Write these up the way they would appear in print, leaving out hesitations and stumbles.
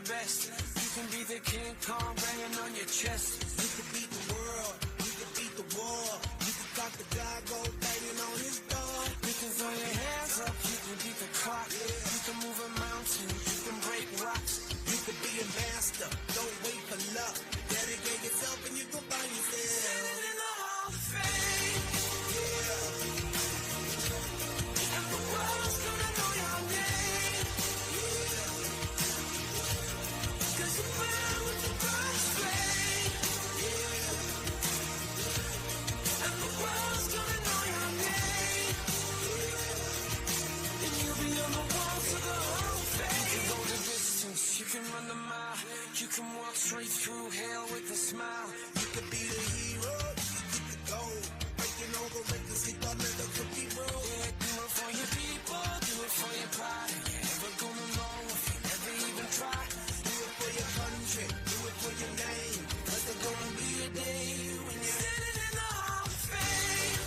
the best. You can be the King Kong banging on your chest. You can beat the world, you can beat the war. You can talk the guy, go banging on his door. You can throw your hands up, you can beat the clock. You can move a mountain, you can break rocks. You can be a master, don't wait for luck. Dedicate yourself and you can find yourself. Standing in the Hall of Fame. Yeah. And the world's gonna know your name. Yeah. 'Cause you burn with the bright flame. Yeah. And the world's gonna know your name. And you'll be on the walls of the Hall of Fame. You can go the distance, you can run the mile. You can walk straight through hell with a smile. You could be the hero, you get the gold. Breaking all the records, he thought never could be wrong. Yeah, do it for your people, do it for your pride. And you're never gonna know if you never even try. Do it for your country, do it for your name. Cause there's gonna be a day when you're Standing in the Hall of Fame.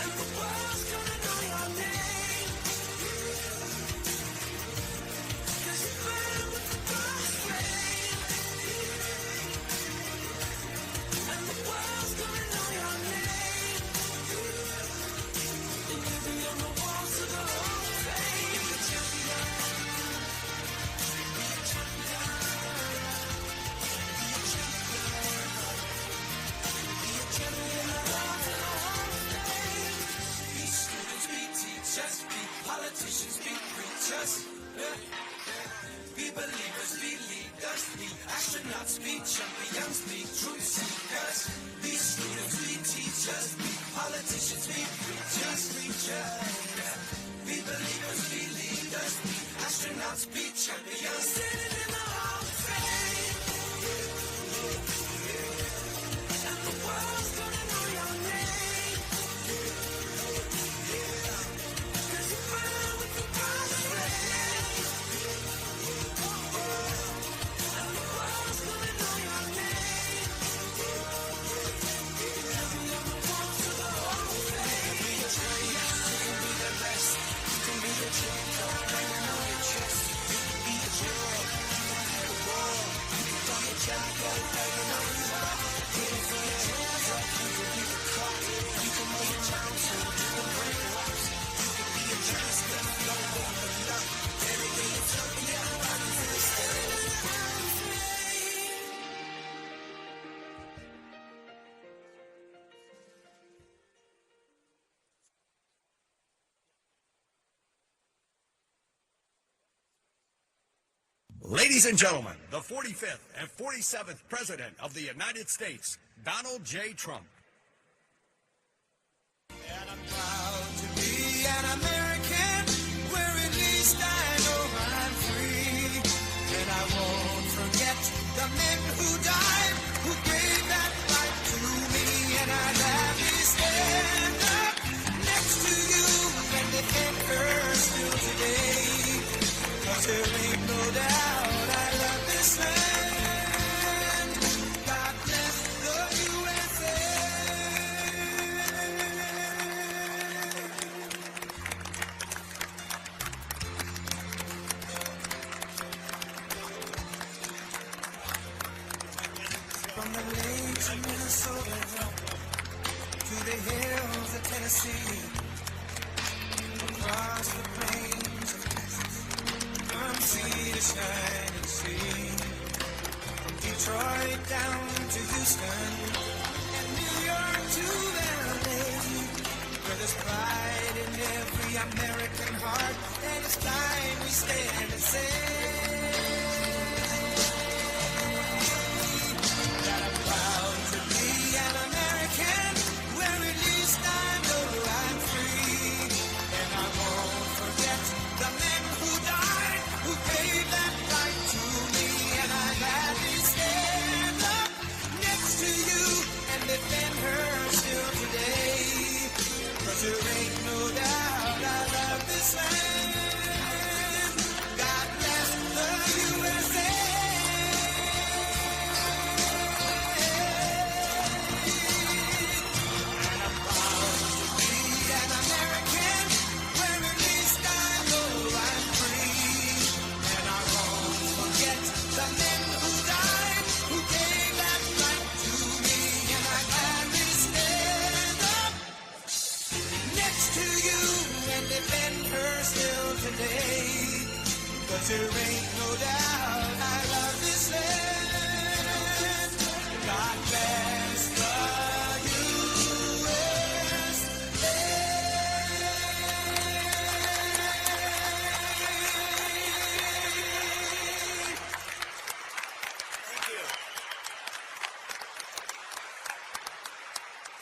And the world's gonna know your name. 'Cause you burn with the bright flame. And the world's gonna know your name. And you'll be on the walls of the Hall of Fame. Be a champion. Be a champion. Be a champion. Be a champion of the Hall of Fame. Be students, be teachers, be politicians, be preachers. Be believers, be leaders, be astronauts, be champions, be truth seekers. Be students, be teachers, be politicians, be preachers, be believers, be leaders, be astronauts, be champions. Standing in the Hall of Fame. And the world's gonna know your name. 'Cause you burn with the bright flame. And the world's gonna know your name. You'll be on the walls of the Hall of Fame. Be a champion, you can be the best. You can be the champion, banging on your chest. You can be a hero, you can have the world. You can be a champion, banging on your back. You can throw your hands up, you can be the clock. You can move a mountain, you can break rocks. You could be a master, don't wait for luck. Dedicate yourself and you can find yourself. Ladies and gentlemen, the 45th and 47th President of the United States, Donald J. Trump. And I'm proud to be an American, where at least I know I'm free. And I won't forget the men who died, who gave that right to me. And I'd happily stand up next to you and defend her still today. 'Cause there ain't no doubt I love this land. God bless the USA. From the lakes of Minnesota to the hills of Tennessee, across the plains of Texas, from sea to shining sea, from Detroit down to Houston, and New York to LA, where there's pride in every American heart, and it's time we stand and say that I'm proud to be an American, where at least I know I'm free. And I won't forget the men who died, who gave that right to me. And I'd gladly stand up next to you and defend her still today. 'Cause there ain't no doubt I love this land. God bless today. But there ain't no doubt I love this land. God bless the USA. Thank you.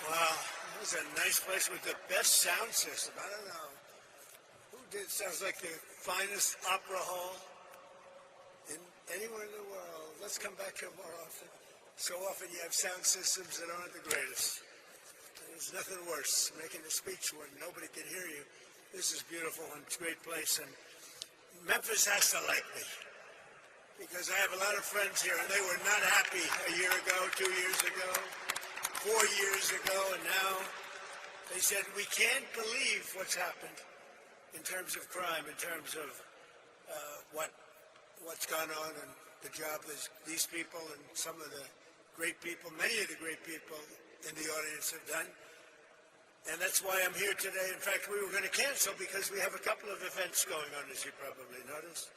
Wow, that was a nice place with the best sound system. I don't know. Who did? Sounds like the finest opera hall in anywhere in the world. Let's come back here more often. So often you have sound systems that aren't the greatest. There's nothing worse, making a speech when nobody can hear you. This is beautiful and it's a great place. And Memphis has to like me, because I have a lot of friends here, and they were not happy a year ago, 2 years ago, 4 years ago, and now they said, we can't believe what's happened in terms of crime, in terms of what's gone on, and the job that these people and some of the great people, many of the great people in the audience have done. And that's why I'm here today. In fact, we were going to cancel because we have a couple of events going on, as you probably noticed.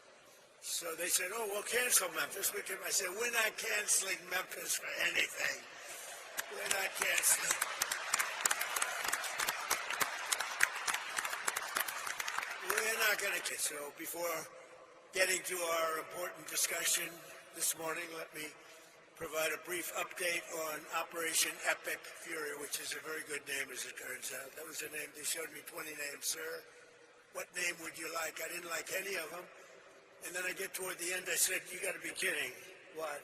So they said, oh, we'll cancel Memphis. I said, we're not canceling Memphis for anything. We're not canceling. We're not going to cancel. So before getting to our important discussion this morning, let me provide a brief update on Operation Epic Fury, which is a very good name, as it turns out. That was a name. They showed me 20 names, sir. What name would you like? I didn't like any of them. And then I get toward the end, I said, you got to be kidding. What?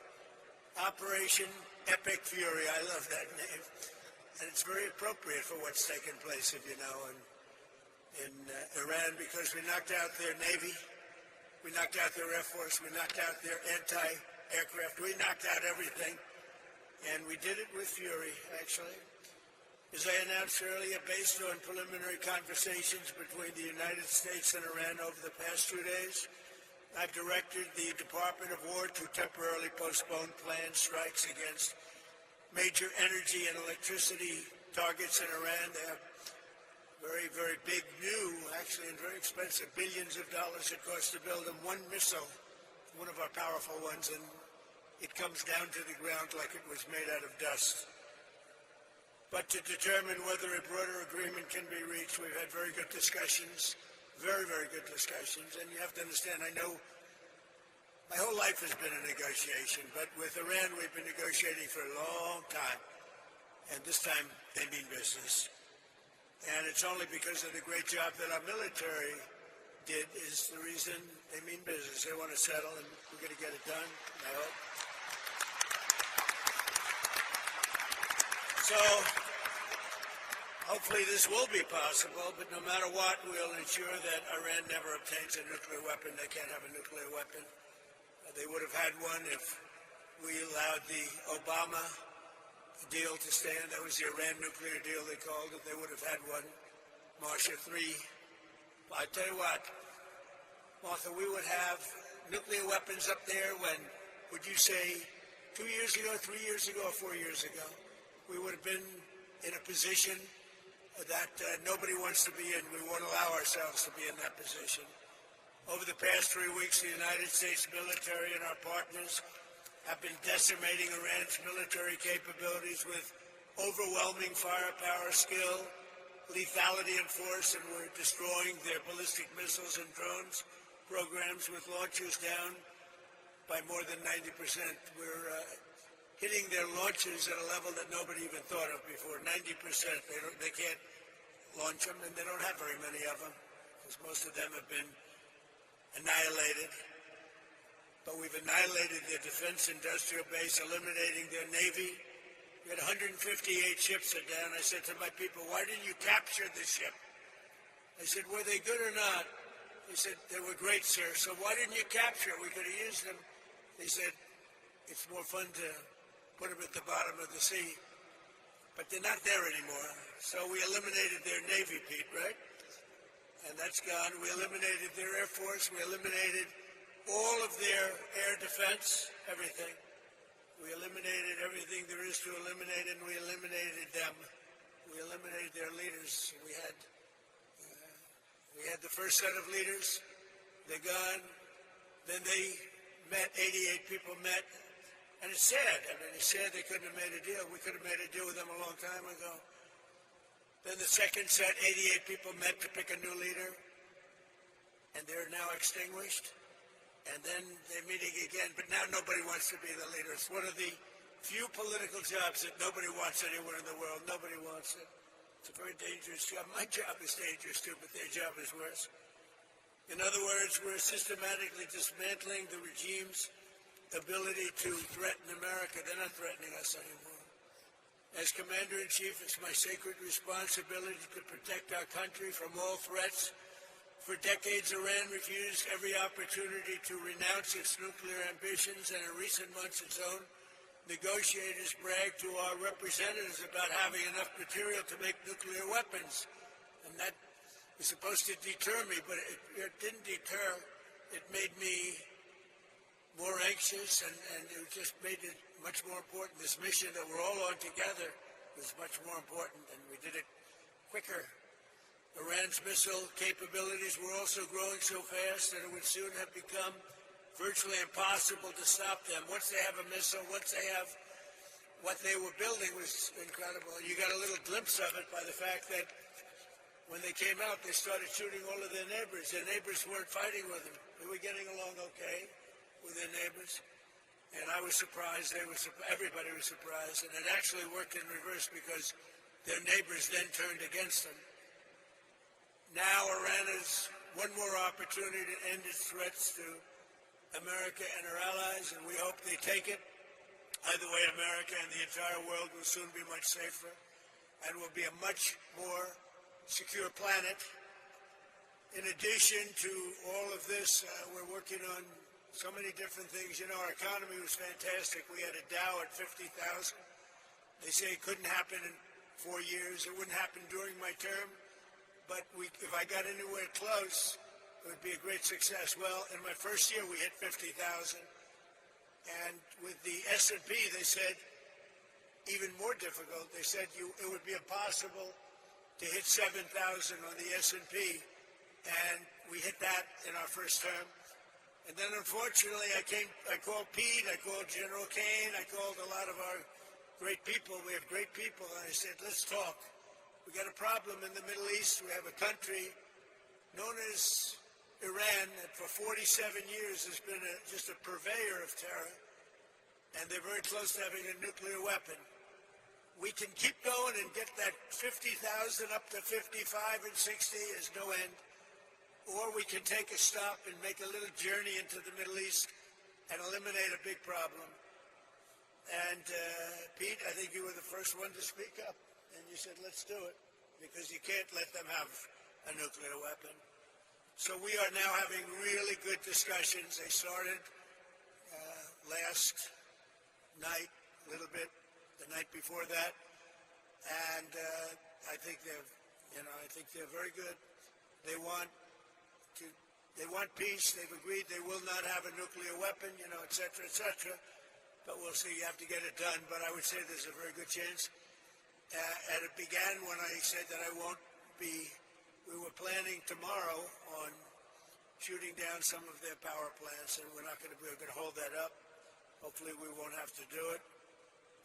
Operation Epic Fury. I love that name. And it's very appropriate for what's taken place, if you know, in Iran, because we knocked out their Navy, we knocked out their Air Force, we knocked out their anti-aircraft, we knocked out everything. And we did it with fury, actually. As I announced earlier, based on preliminary conversations between the United States and Iran over the past 2 days, I've directed the Department of War to temporarily postpone planned strikes against major energy and electricity targets in Iran. They have very, very big, new, actually, and very expensive, billions of dollars it costs to build them. One missile, one of our powerful ones, and it comes down to the ground like it was made out of dust. But to determine whether a broader agreement can be reached, we've had very good discussions, very, very good discussions. And you have to understand, I know my whole life has been a negotiation, but with Iran, we've been negotiating for a long time. And this time, they mean business. And it's only because of the great job that our military did is the reason they mean business. They want to settle, and we're going to get it done, I hope. So, hopefully this will be possible, but no matter what, we'll ensure that Iran never obtains a nuclear weapon. They can't have a nuclear weapon. They would have had one if we allowed the Obama deal to stand. That was the Iran nuclear deal, they called it. They would have had one. Marcia 3. I tell you what, Martha, we would have nuclear weapons up there when, would you say, 2 years ago, 3 years ago, or 4 years ago? We would have been in a position that nobody wants to be in. We won't allow ourselves to be in that position. Over the past 3 weeks, the United States military and our partners have been decimating Iran's military capabilities with overwhelming firepower, skill, lethality, and force, and we're destroying their ballistic missiles and drones programs with launchers down by more than 90%. We're hitting their launchers at a level that nobody even thought of before. 90%. They can't launch them, and they don't have very many of them, because most of them have been annihilated. But we've annihilated their defense industrial base, eliminating their Navy. We had 158 ships that down. I said to my people, why didn't you capture the ship? I said, were they good or not? They said, they were great, sir. So why didn't you capture it? We could have used them. They said, it's more fun to put them at the bottom of the sea. But they're not there anymore. So we eliminated their Navy, Pete, right? And that's gone. We eliminated their Air Force. We eliminated all of their air defense, everything. We eliminated everything there is to eliminate, and we eliminated them. We eliminated their leaders. We had the first set of leaders they're gone. Then they met, 88 people met. And it's sad. I mean, it's sad they couldn't have made a deal. We could have made a deal with them a long time ago. Then the second set, 88 people met to pick a new leader. And they're now extinguished. And then they're meeting again. But now nobody wants to be the leader. It's one of the few political jobs that nobody wants anywhere in the world. Nobody wants it. It's a very dangerous job. My job is dangerous too, but their job is worse. In other words, we're systematically dismantling the regime's ability to threaten America. They're not threatening us anymore. As Commander-in-Chief, it's my sacred responsibility to protect our country from all threats. For decades, Iran refused every opportunity to renounce its nuclear ambitions, and in recent months, its own negotiators bragged to our representatives about having enough material to make nuclear weapons. And that was supposed to deter me, but it didn't deter. It made me more anxious, and it just made it much more important. This mission that we're all on together was much more important, and we did it quicker. Iran's missile capabilities were also growing so fast that it would soon have become virtually impossible to stop them. Once they have a missile, once they have what they were building was incredible. You got a little glimpse of it by the fact that when they came out, they started shooting all of their neighbors. Their neighbors weren't fighting with them. They were getting along okay with their neighbors. And I was surprised. Everybody was surprised. And it actually worked in reverse because their neighbors then turned against them. Now Iran has one more opportunity to end its threats to America and her allies, and we hope they take it. Either way, America and the entire world will soon be much safer and will be a much more secure planet. In addition to all of this, we're working on so many different things. You know, our economy was fantastic. We had a Dow at 50,000. They say it couldn't happen in 4 years. It wouldn't happen during my term. But if I got anywhere close, it would be a great success. Well, in my first year, we hit 50,000. And with the S&P, they said, even more difficult. They said it would be impossible to hit 7,000 on the S&P. And we hit that in our first term. And then, unfortunately, I called Pete, I called General Kane, I called a lot of our great people. We have great people. And I said, let's talk. We got a problem in the Middle East. We have a country known as Iran that for 47 years has been just a purveyor of terror, and they're very close to having a nuclear weapon. We can keep going and get that 50,000 up to 55 and 60 is no end, or we can take a stop and make a little journey into the Middle East and eliminate a big problem. And Pete, I think you were the first one to speak up. And you said, let's do it, because you can't let them have a nuclear weapon. So we are now having really good discussions. They started last night, a little bit, the night before that. And I think they're very good. They want peace. They've agreed they will not have a nuclear weapon, et cetera, et cetera. But we'll see. You have to get it done. But I would say there's a very good chance. And it began when I said that we were planning tomorrow on shooting down some of their power plants, and we're not going to be able to hold that up. Hopefully we won't have to do it,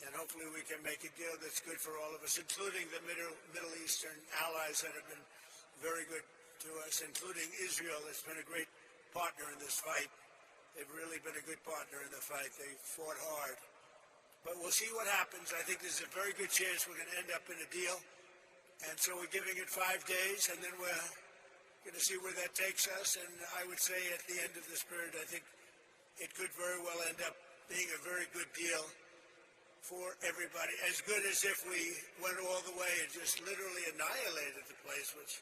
and hopefully we can make a deal that's good for all of us, including the Middle Eastern allies that have been very good to us, including Israel. That's been a great partner in this fight. They've really been a good partner in the fight. They fought hard. But we'll see what happens. I think there's a very good chance we're going to end up in a deal. And so we're giving it 5 days, and then we're going to see where that takes us. And I would say at the end of this period, I think it could very well end up being a very good deal for everybody. As good as if we went all the way and just literally annihilated the place, which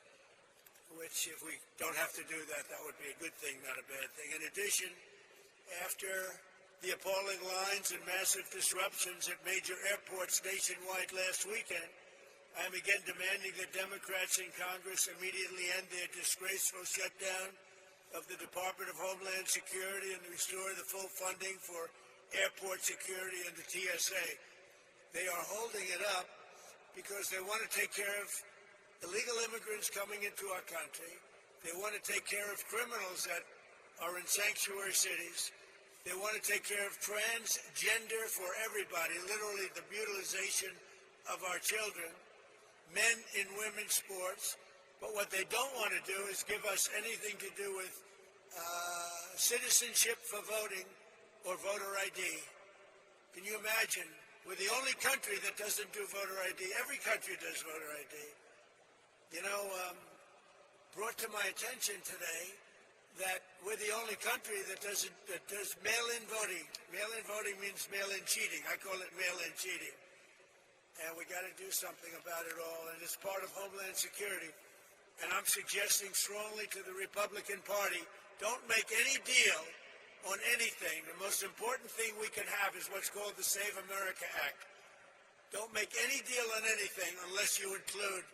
if we don't have to do that, that would be a good thing, not a bad thing. In addition, after the appalling lines and massive disruptions at major airports nationwide last weekend, I am again demanding that Democrats in Congress immediately end their disgraceful shutdown of the Department of Homeland Security and restore the full funding for airport security and the TSA. They are holding it up because they want to take care of illegal immigrants coming into our country. They want to take care of criminals that are in sanctuary cities. They want to take care of transgender for everybody, literally the mutilization of our children, men in women's sports. But what they don't want to do is give us anything to do with citizenship for voting or voter ID. Can you imagine? We're the only country that doesn't do voter ID. Every country does voter ID. You know, brought to my attention today that we're the only country that does mail-in voting. Mail-in voting means mail-in cheating. I call it mail-in cheating. And we got to do something about it all. And it's part of Homeland Security. And I'm suggesting strongly to the Republican Party, don't make any deal on anything. The most important thing we can have is what's called the Save America Act. Don't make any deal on anything unless you include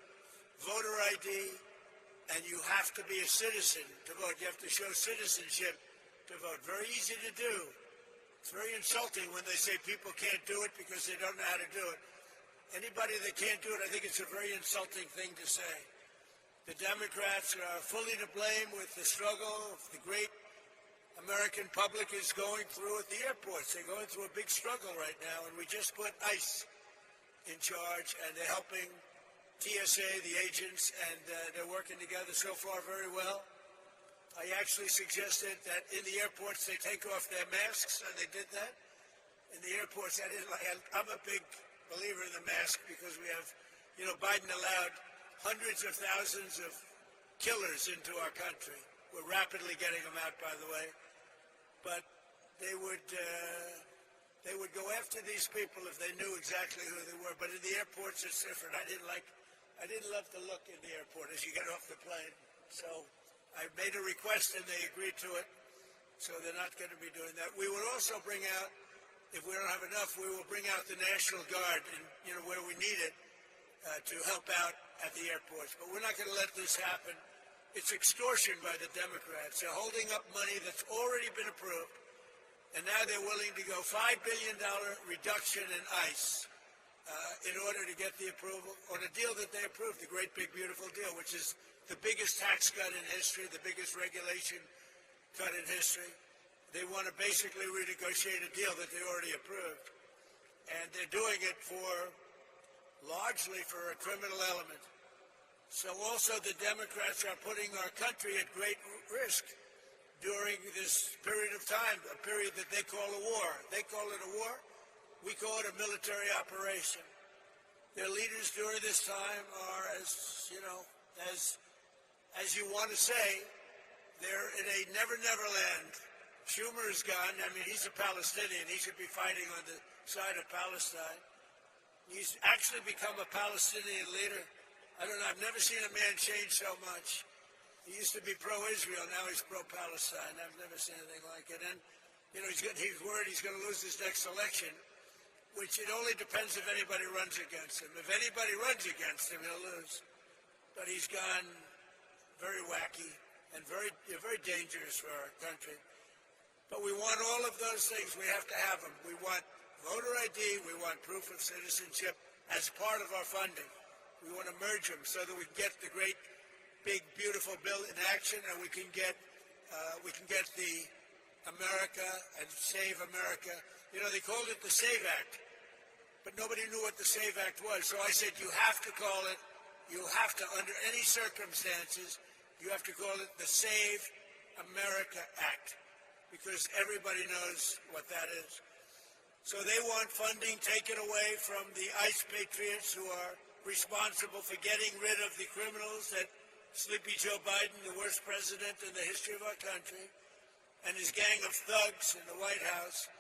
voter ID, and you have to be a citizen to vote. You have to show citizenship to vote. Very easy to do. It's very insulting when they say people can't do it because they don't know how to do it. Anybody that can't do it, I think it's a very insulting thing to say. The Democrats are fully to blame with the struggle of the great American public is going through at the airports. They're going through a big struggle right now, and we just put ICE in charge, and they're helping TSA, the agents, and they're working together so far very well. I actually suggested that in the airports they take off their masks, and they did that. In the airports, I'm a big believer in the mask because we have, you know, Biden allowed hundreds of thousands of killers into our country. We're rapidly getting them out, by the way. But they would go after these people if they knew exactly who they were. But in the airports, it's different. I didn't love the look in the airport as you get off the plane. So I made a request, and they agreed to it. So they're not going to be doing that. We will also bring out, if we don't have enough, we will bring out the National Guard, where we need it, to help out at the airports. But we're not going to let this happen. It's extortion by the Democrats. They're holding up money that's already been approved, and now they're willing to go $5 billion reduction in ICE in order to get the approval on a deal that they approved, the great big beautiful deal, which is the biggest tax cut in history, the biggest regulation cut in history. They want to basically renegotiate a deal that they already approved, and they're doing it largely for a criminal element. So also the Democrats are putting our country at great risk during this period of time, a period that they call a war. They call it a war. We call it a military operation. Their leaders during this time are, as you want to say, they're in a never-never land. Schumer is gone. I mean, he's a Palestinian. He should be fighting on the side of Palestine. He's actually become a Palestinian leader. I don't know. I've never seen a man change so much. He used to be pro-Israel. Now he's pro-Palestine. I've never seen anything like it. And, he's worried he's going to lose his next election, which it only depends if anybody runs against him. If anybody runs against him, he'll lose. But he's gone very wacky and very dangerous for our country. But we want all of those things. We have to have them. We want voter ID. We want proof of citizenship as part of our funding. We want to merge them so that we can get the great, big, beautiful bill in action, and we can get the America and Save America. They called it the Save Act, but nobody knew what the Save Act was. So I said, you have to call it, under any circumstances, you have to call it the Save America Act, because everybody knows what that is. So they want funding taken away from the ICE patriots who are responsible for getting rid of the criminals that Sleepy Joe Biden, the worst president in the history of our country, and his gang of thugs in the White House.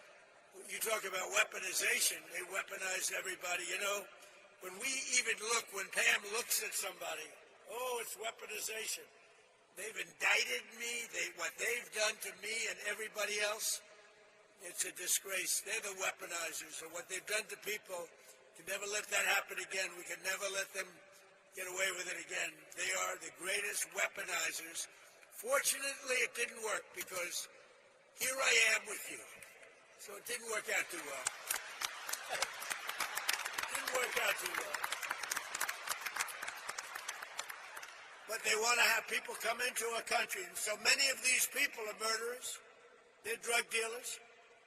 You talk about weaponization. They weaponize everybody. When Pam looks at somebody, it's weaponization. They've indicted me. What they've done to me and everybody else, it's a disgrace. They're the weaponizers. And what they've done to people, can never let that happen again. We can never let them get away with it again. They are the greatest weaponizers. Fortunately, it didn't work because here I am with you. So it didn't work out too well. but they want to have people come into our country. And so many of these people are murderers. They're drug dealers.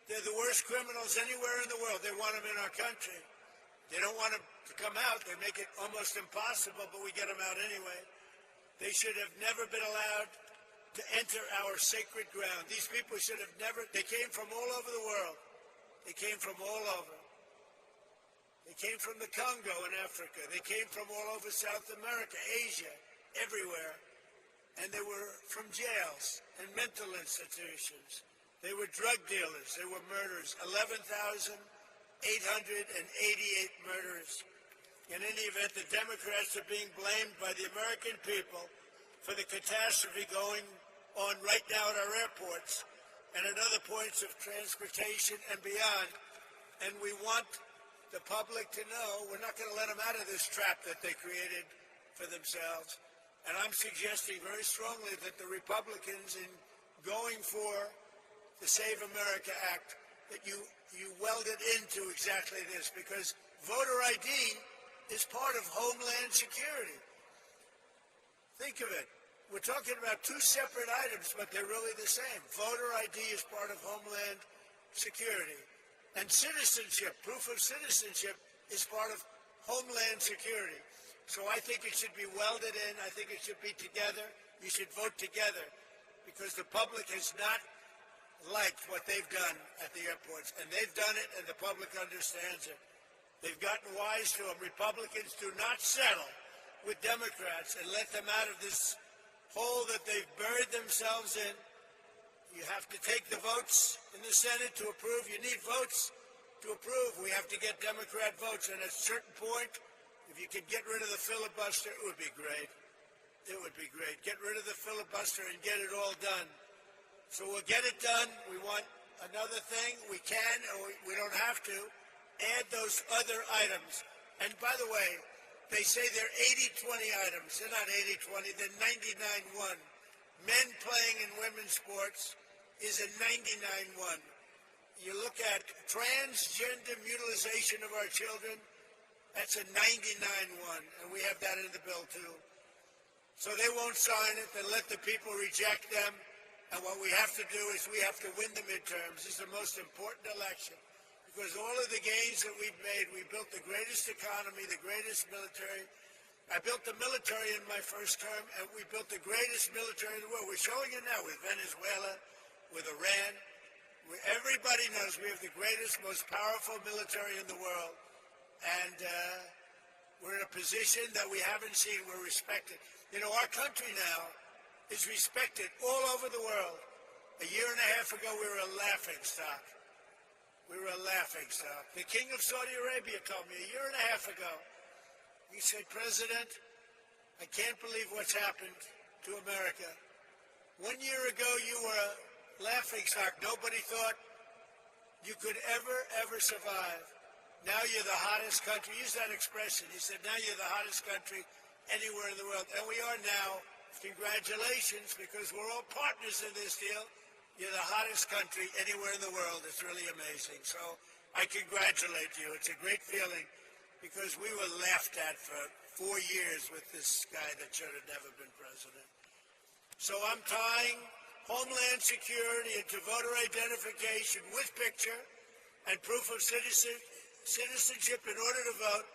They're the worst criminals anywhere in the world. They want them in our country. They don't want them to come out. They make it almost impossible, but we get them out anyway. They should have never been allowed to enter our sacred ground. These people should have never, they came from all over the world. They came from all over. They came from the Congo in Africa. They came from all over South America, Asia, everywhere. And they were from jails and mental institutions. They were drug dealers. They were murderers. 11,888 murders. In any event, the Democrats are being blamed by the American people for the catastrophe going on right now at our airports and at other points of transportation and beyond. And we want the public to know we're not going to let them out of this trap that they created for themselves. And I'm suggesting very strongly that the Republicans, in going for the Save America Act, that you weld it into exactly this, because voter ID is part of Homeland Security. Think of it. We're talking about two separate items, but they're really the same. Voter ID is part of Homeland Security. And citizenship, proof of citizenship, is part of Homeland Security. So I think it should be welded in. I think it should be together. You should vote together, because the public has not liked what they've done at the airports. And they've done it, and the public understands it. They've gotten wise to them. Republicans do not settle with Democrats and let them out of this hole that they've buried themselves in. You have to take the votes in the Senate to approve. You need votes to approve. We have to get Democrat votes. And at a certain point, if you could get rid of the filibuster, it would be great. It would be great. Get rid of the filibuster and get it all done. So we'll get it done. We want another thing. We can, or we don't have to, add those other items. And by the way, they say they're 80-20 items. They're not 80-20. They're 99-1. Men playing in women's sports is a 99-1. You look at transgender mutilization of our children, that's a 99-1. And we have that in the bill, too. So they won't sign it. Then let the people reject them. And what we have to do is we have to win the midterms. This is the most important election. Because all of the gains that we've made, we built the greatest economy, the greatest military. I built the military in my first term, and we built the greatest military in the world. We're showing it now with Venezuela, with Iran. Everybody knows we have the greatest, most powerful military in the world. And we're in a position that we haven't seen. We're respected. You know, our country now is respected all over the world. A year and a half ago, we were a laughingstock. We were a laughingstock. The King of Saudi Arabia told me a year and a half ago, he said, President, I can't believe what's happened to America. 1 year ago, you were a laughingstock. Nobody thought you could ever survive. Now you're the hottest country. Use that expression. He said, now you're the hottest country anywhere in the world. And we are now. Congratulations, because we're all partners in this deal. You're the hottest country anywhere in the world. It's really amazing. So I congratulate you. It's a great feeling, because we were laughed at for 4 years with this guy that should have never been president. So I'm tying Homeland Security into voter identification with picture and proof of citizenship in order to vote.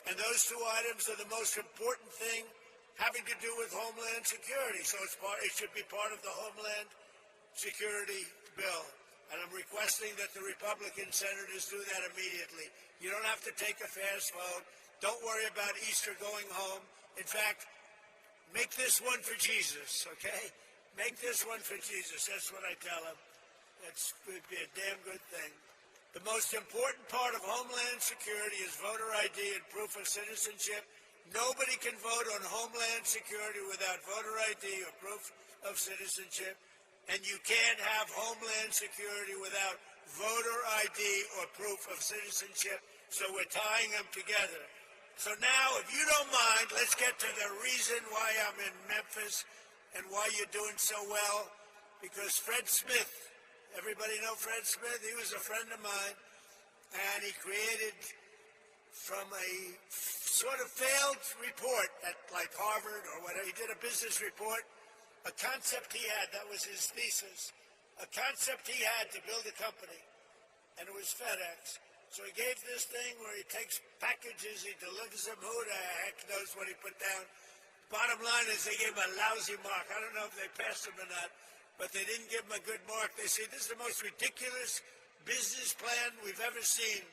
And those two items are the most important thing having to do with Homeland Security. So it should be part of the Homeland Security bill. And I'm requesting that the Republican senators do that immediately. You don't have to take a fast vote. Don't worry about Easter going home. In fact, make this one for Jesus, okay? Make this one for Jesus. That's what I tell him. That would be a damn good thing. The most important part of Homeland Security is voter ID and proof of citizenship. Nobody can vote on Homeland Security without voter ID or proof of citizenship. And you can't have Homeland Security without voter ID or proof of citizenship. So we're tying them together. So now, if you don't mind, let's get to the reason why I'm in Memphis and why you're doing so well. Because Fred Smith, everybody know Fred Smith? He was a friend of mine, and he created from a sort of failed report at like Harvard or whatever. He did a business report, a concept he had, that was his thesis, a concept he had to build a company, and it was FedEx. So he gave this thing where he takes packages, he delivers them, who the heck knows what he put down. Bottom line is they gave him a lousy mark. I don't know if they passed him or not, but they didn't give him a good mark. They say, this is the most ridiculous business plan we've ever seen.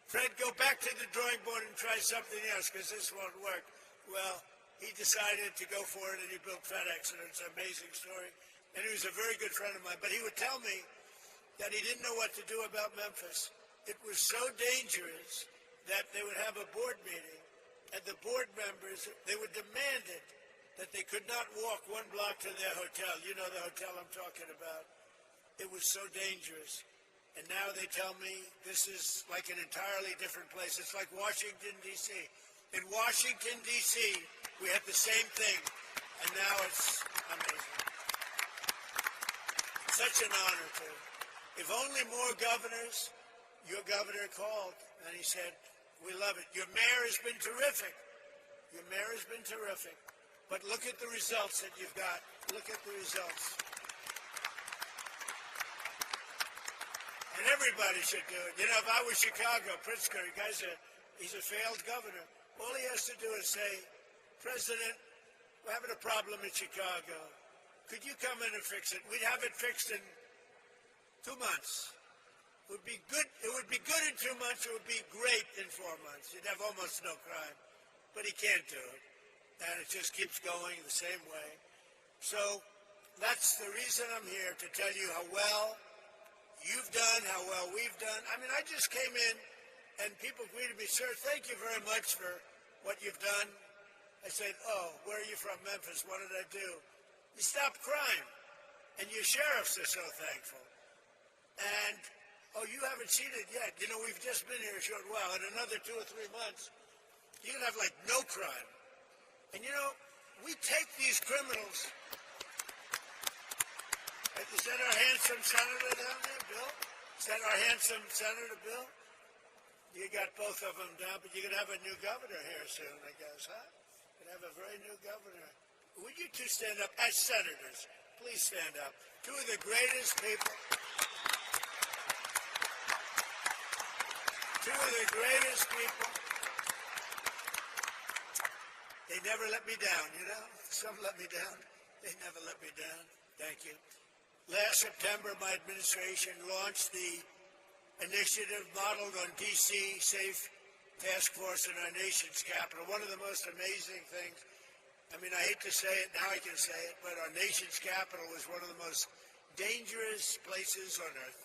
Fred, go back to the drawing board and try something else, because this won't work. Well, he decided to go for it, and he built FedEx, and it's an amazing story. And he was a very good friend of mine. But he would tell me that he didn't know what to do about Memphis. It was so dangerous that they would have a board meeting, and the board members, they would demand it, that they could not walk 1 block to their hotel. You know the hotel I'm talking about. It was so dangerous. And now they tell me this is like an entirely different place. It's like Washington, D.C. In Washington, D.C., we had the same thing, and now it's amazing. Such an honor, too. If only more governors. Your governor called, and he said, we love it. Your mayor has been terrific. Your mayor has been terrific. But look at the results that you've got. Look at the results. And everybody should do it. You know, if I was Chicago, Pritzker, he's a failed governor. All he has to do is say, President, we're having a problem in Chicago. Could you come in and fix it? We'd have it fixed in 2 months. It would be good. It would be good in 2 months. It would be great in 4 months. You'd have almost no crime, but he can't do it, and it just keeps going the same way. So that's the reason I'm here, to tell you how well you've done, how well we've done. I mean, I just came in, and people greeted me, sir, thank you very much for what you've done. I said, oh, where are you from? Memphis. What did I do? You stopped crime, and your sheriffs are so thankful. And oh, you haven't seen it yet. You know, we've just been here a short while. In another 2 or 3 months, you can have, like, no crime. And, you know, we take these criminals. Is that our handsome senator down there, Bill? Is that our handsome senator, Bill? You got both of them down, but you're going to have a new governor here soon, I guess, huh? You're going to have a very new governor. Would you two stand up as senators? Please stand up. Two of the greatest people. Two of the greatest people. They never let me down, you know? Some let me down. They never let me down. Thank you. Last September, my administration launched the initiative modeled on D.C. Safe Task Force in our nation's capital. One of the most amazing things, I mean, I hate to say it, now I can say it, but our nation's capital was one of the most dangerous places on earth.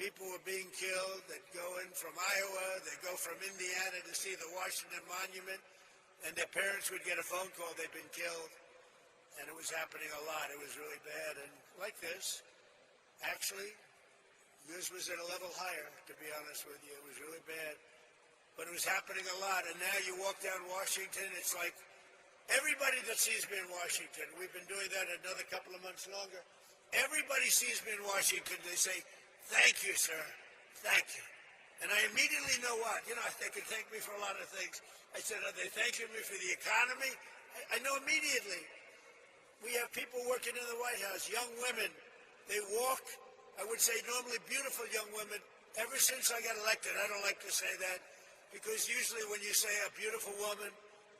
People were being killed. They'd go in from Iowa. They'd go from Indiana to see the Washington Monument, and their parents would get a phone call they'd been killed, and it was happening a lot. It was really bad. And like this, actually, this was at a level higher, to be honest with you. It was really bad. But it was happening a lot, and now you walk down Washington, it's like everybody that sees me in Washington, we've been doing that another couple of months longer, everybody sees me in Washington, they say, thank you, sir. Thank you. And I immediately know what. You know, they can thank me for a lot of things. I said, are they thanking me for the economy? I know immediately. We have people working in the White House, young women. They walk, I would say normally beautiful young women. Ever since I got elected, I don't like to say that, because usually when you say a beautiful woman,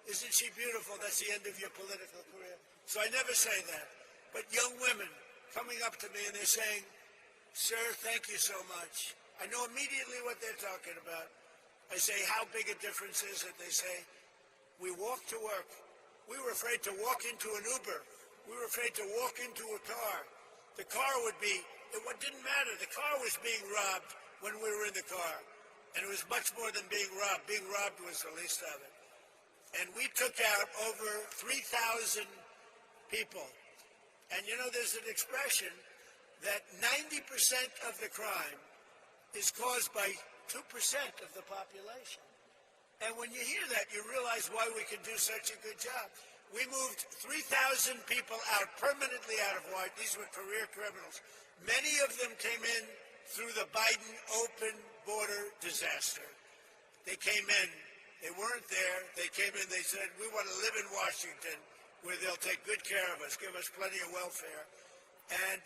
isn't she beautiful? That's the end of your political career. So I never say that. But young women coming up to me and they're saying, sir, thank you so much. I know immediately what they're talking about. I say, how big a difference is it? They say, we walk to work. We were afraid to walk into an Uber. We were afraid to walk into a car. The car would be, it didn't matter. The car was being robbed when we were in the car. And it was much more than being robbed. Being robbed was the least of it. And we took out over 3,000 people. And you know, there's an expression that 90% of the crime is caused by 2% of the population. And when you hear that, you realize why we can do such a good job. We moved 3,000 people out, permanently out of Washington. These were career criminals. Many of them came in through the Biden open border disaster. They came in. They weren't there. They came in. They said, we want to live in Washington where they'll take good care of us, give us plenty of welfare. And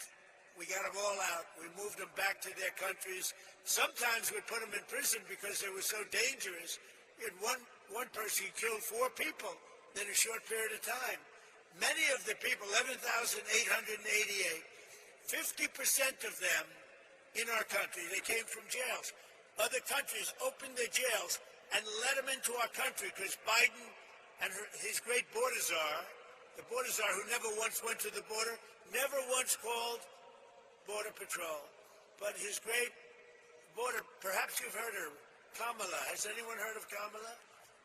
we got them all out. We moved them back to their countries. Sometimes we put them in prison because they were so dangerous. In one person killed 4 people in a short period of time. Many of the people, 11,888, 50% of them in our country, they came from jails. Other countries opened their jails and let them into our country because Biden and his great border czar, the border czar who never once went to the border, never once called Border Patrol. But his great border, perhaps you've heard her, Kamala. Has anyone heard of Kamala?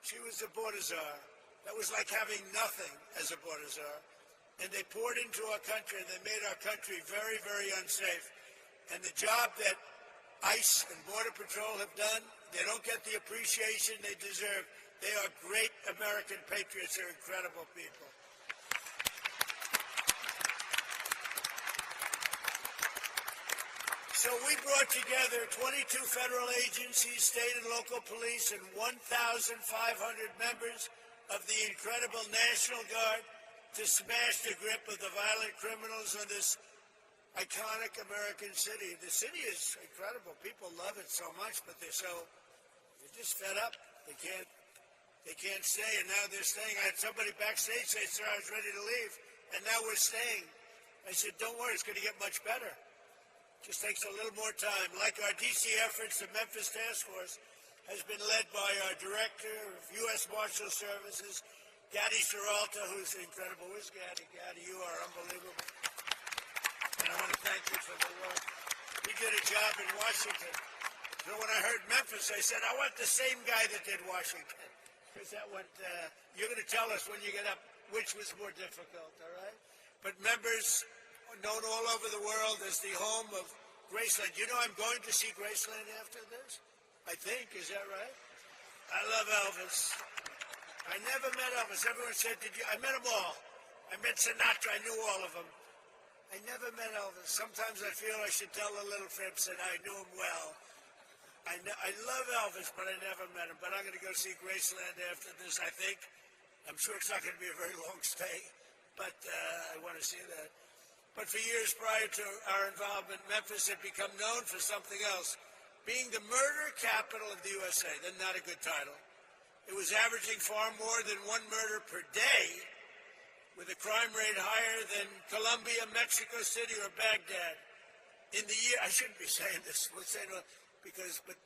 She was the border czar. That was like having nothing as a border czar. And they poured into our country and they made our country very, very unsafe. And the job that ICE and Border Patrol have done, they don't get the appreciation they deserve. They are great American patriots. They're incredible people. So we brought together 22 federal agencies, state and local police, and 1,500 members of the incredible National Guard to smash the grip of the violent criminals in this iconic American city. The city is incredible. People love it so much, but they're just fed up. They can't stay, and now they're staying. I had somebody backstage say, sir, I was ready to leave, and now we're staying. I said, don't worry, it's going to get much better. Just takes a little more time. Like our D.C. efforts, the Memphis Task Force has been led by our Director of U.S. Marshal Services, Gadi Seralta, who's incredible. Where's Gadi? Gadi, you are unbelievable. And I want to thank you for the work. He did a job in Washington. So when I heard Memphis, I said, I want the same guy that did Washington. Because that went, you're going to tell us when you get up which was more difficult, all right? But members known all over the world as the home of Graceland. You know I'm going to see Graceland after this? I think, is that right? I love Elvis. I never met Elvis. Everyone said, did you? I met them all. I met Sinatra. I knew all of them. I never met Elvis. Sometimes I feel I should tell the little fibs that I knew him well. I love Elvis, but I never met him. But I'm going to go see Graceland after this, I think. I'm sure it's not going to be a very long stay, but I want to see that. But for years prior to our involvement, Memphis had become known for something else, being the murder capital of the USA. That's not a good title. It was averaging far more than 1 murder per day, with a crime rate higher than Colombia, Mexico City, or Baghdad. In the year, I shouldn't be saying this, but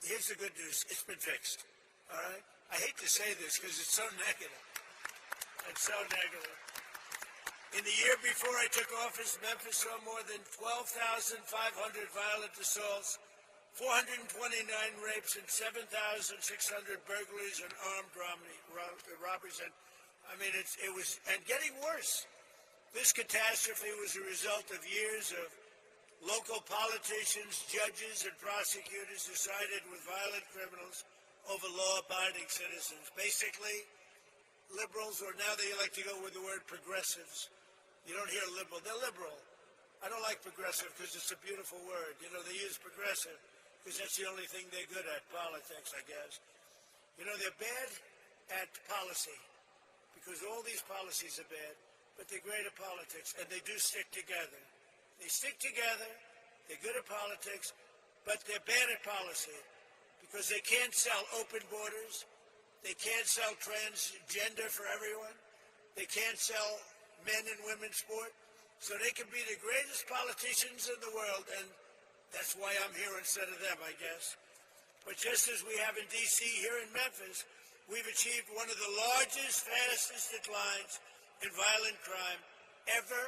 here's the good news. It's been fixed, all right? I hate to say this because it's so negative. It's so negative. In the year before I took office, Memphis saw more than 12,500 violent assaults, 429 rapes, and 7,600 burglaries and armed robberies. And I mean, it was getting worse. This catastrophe was a result of years of local politicians, judges, and prosecutors who sided with violent criminals over law-abiding citizens. Basically, liberals, or now they like to go with the word progressives. You don't hear liberal. They're liberal. I don't like progressive because it's a beautiful word. You know, they use progressive because that's the only thing they're good at, politics, I guess. You know, they're bad at policy because all these policies are bad, but they're great at politics, and they do stick together. They stick together, they're good at politics, but they're bad at policy because they can't sell open borders, they can't sell transgender for everyone, they can't sell men and women's sport, so they can be the greatest politicians in the world, and that's why I'm here instead of them, I guess. But just as we have in D.C., here in Memphis, we've achieved one of the largest, fastest declines in violent crime ever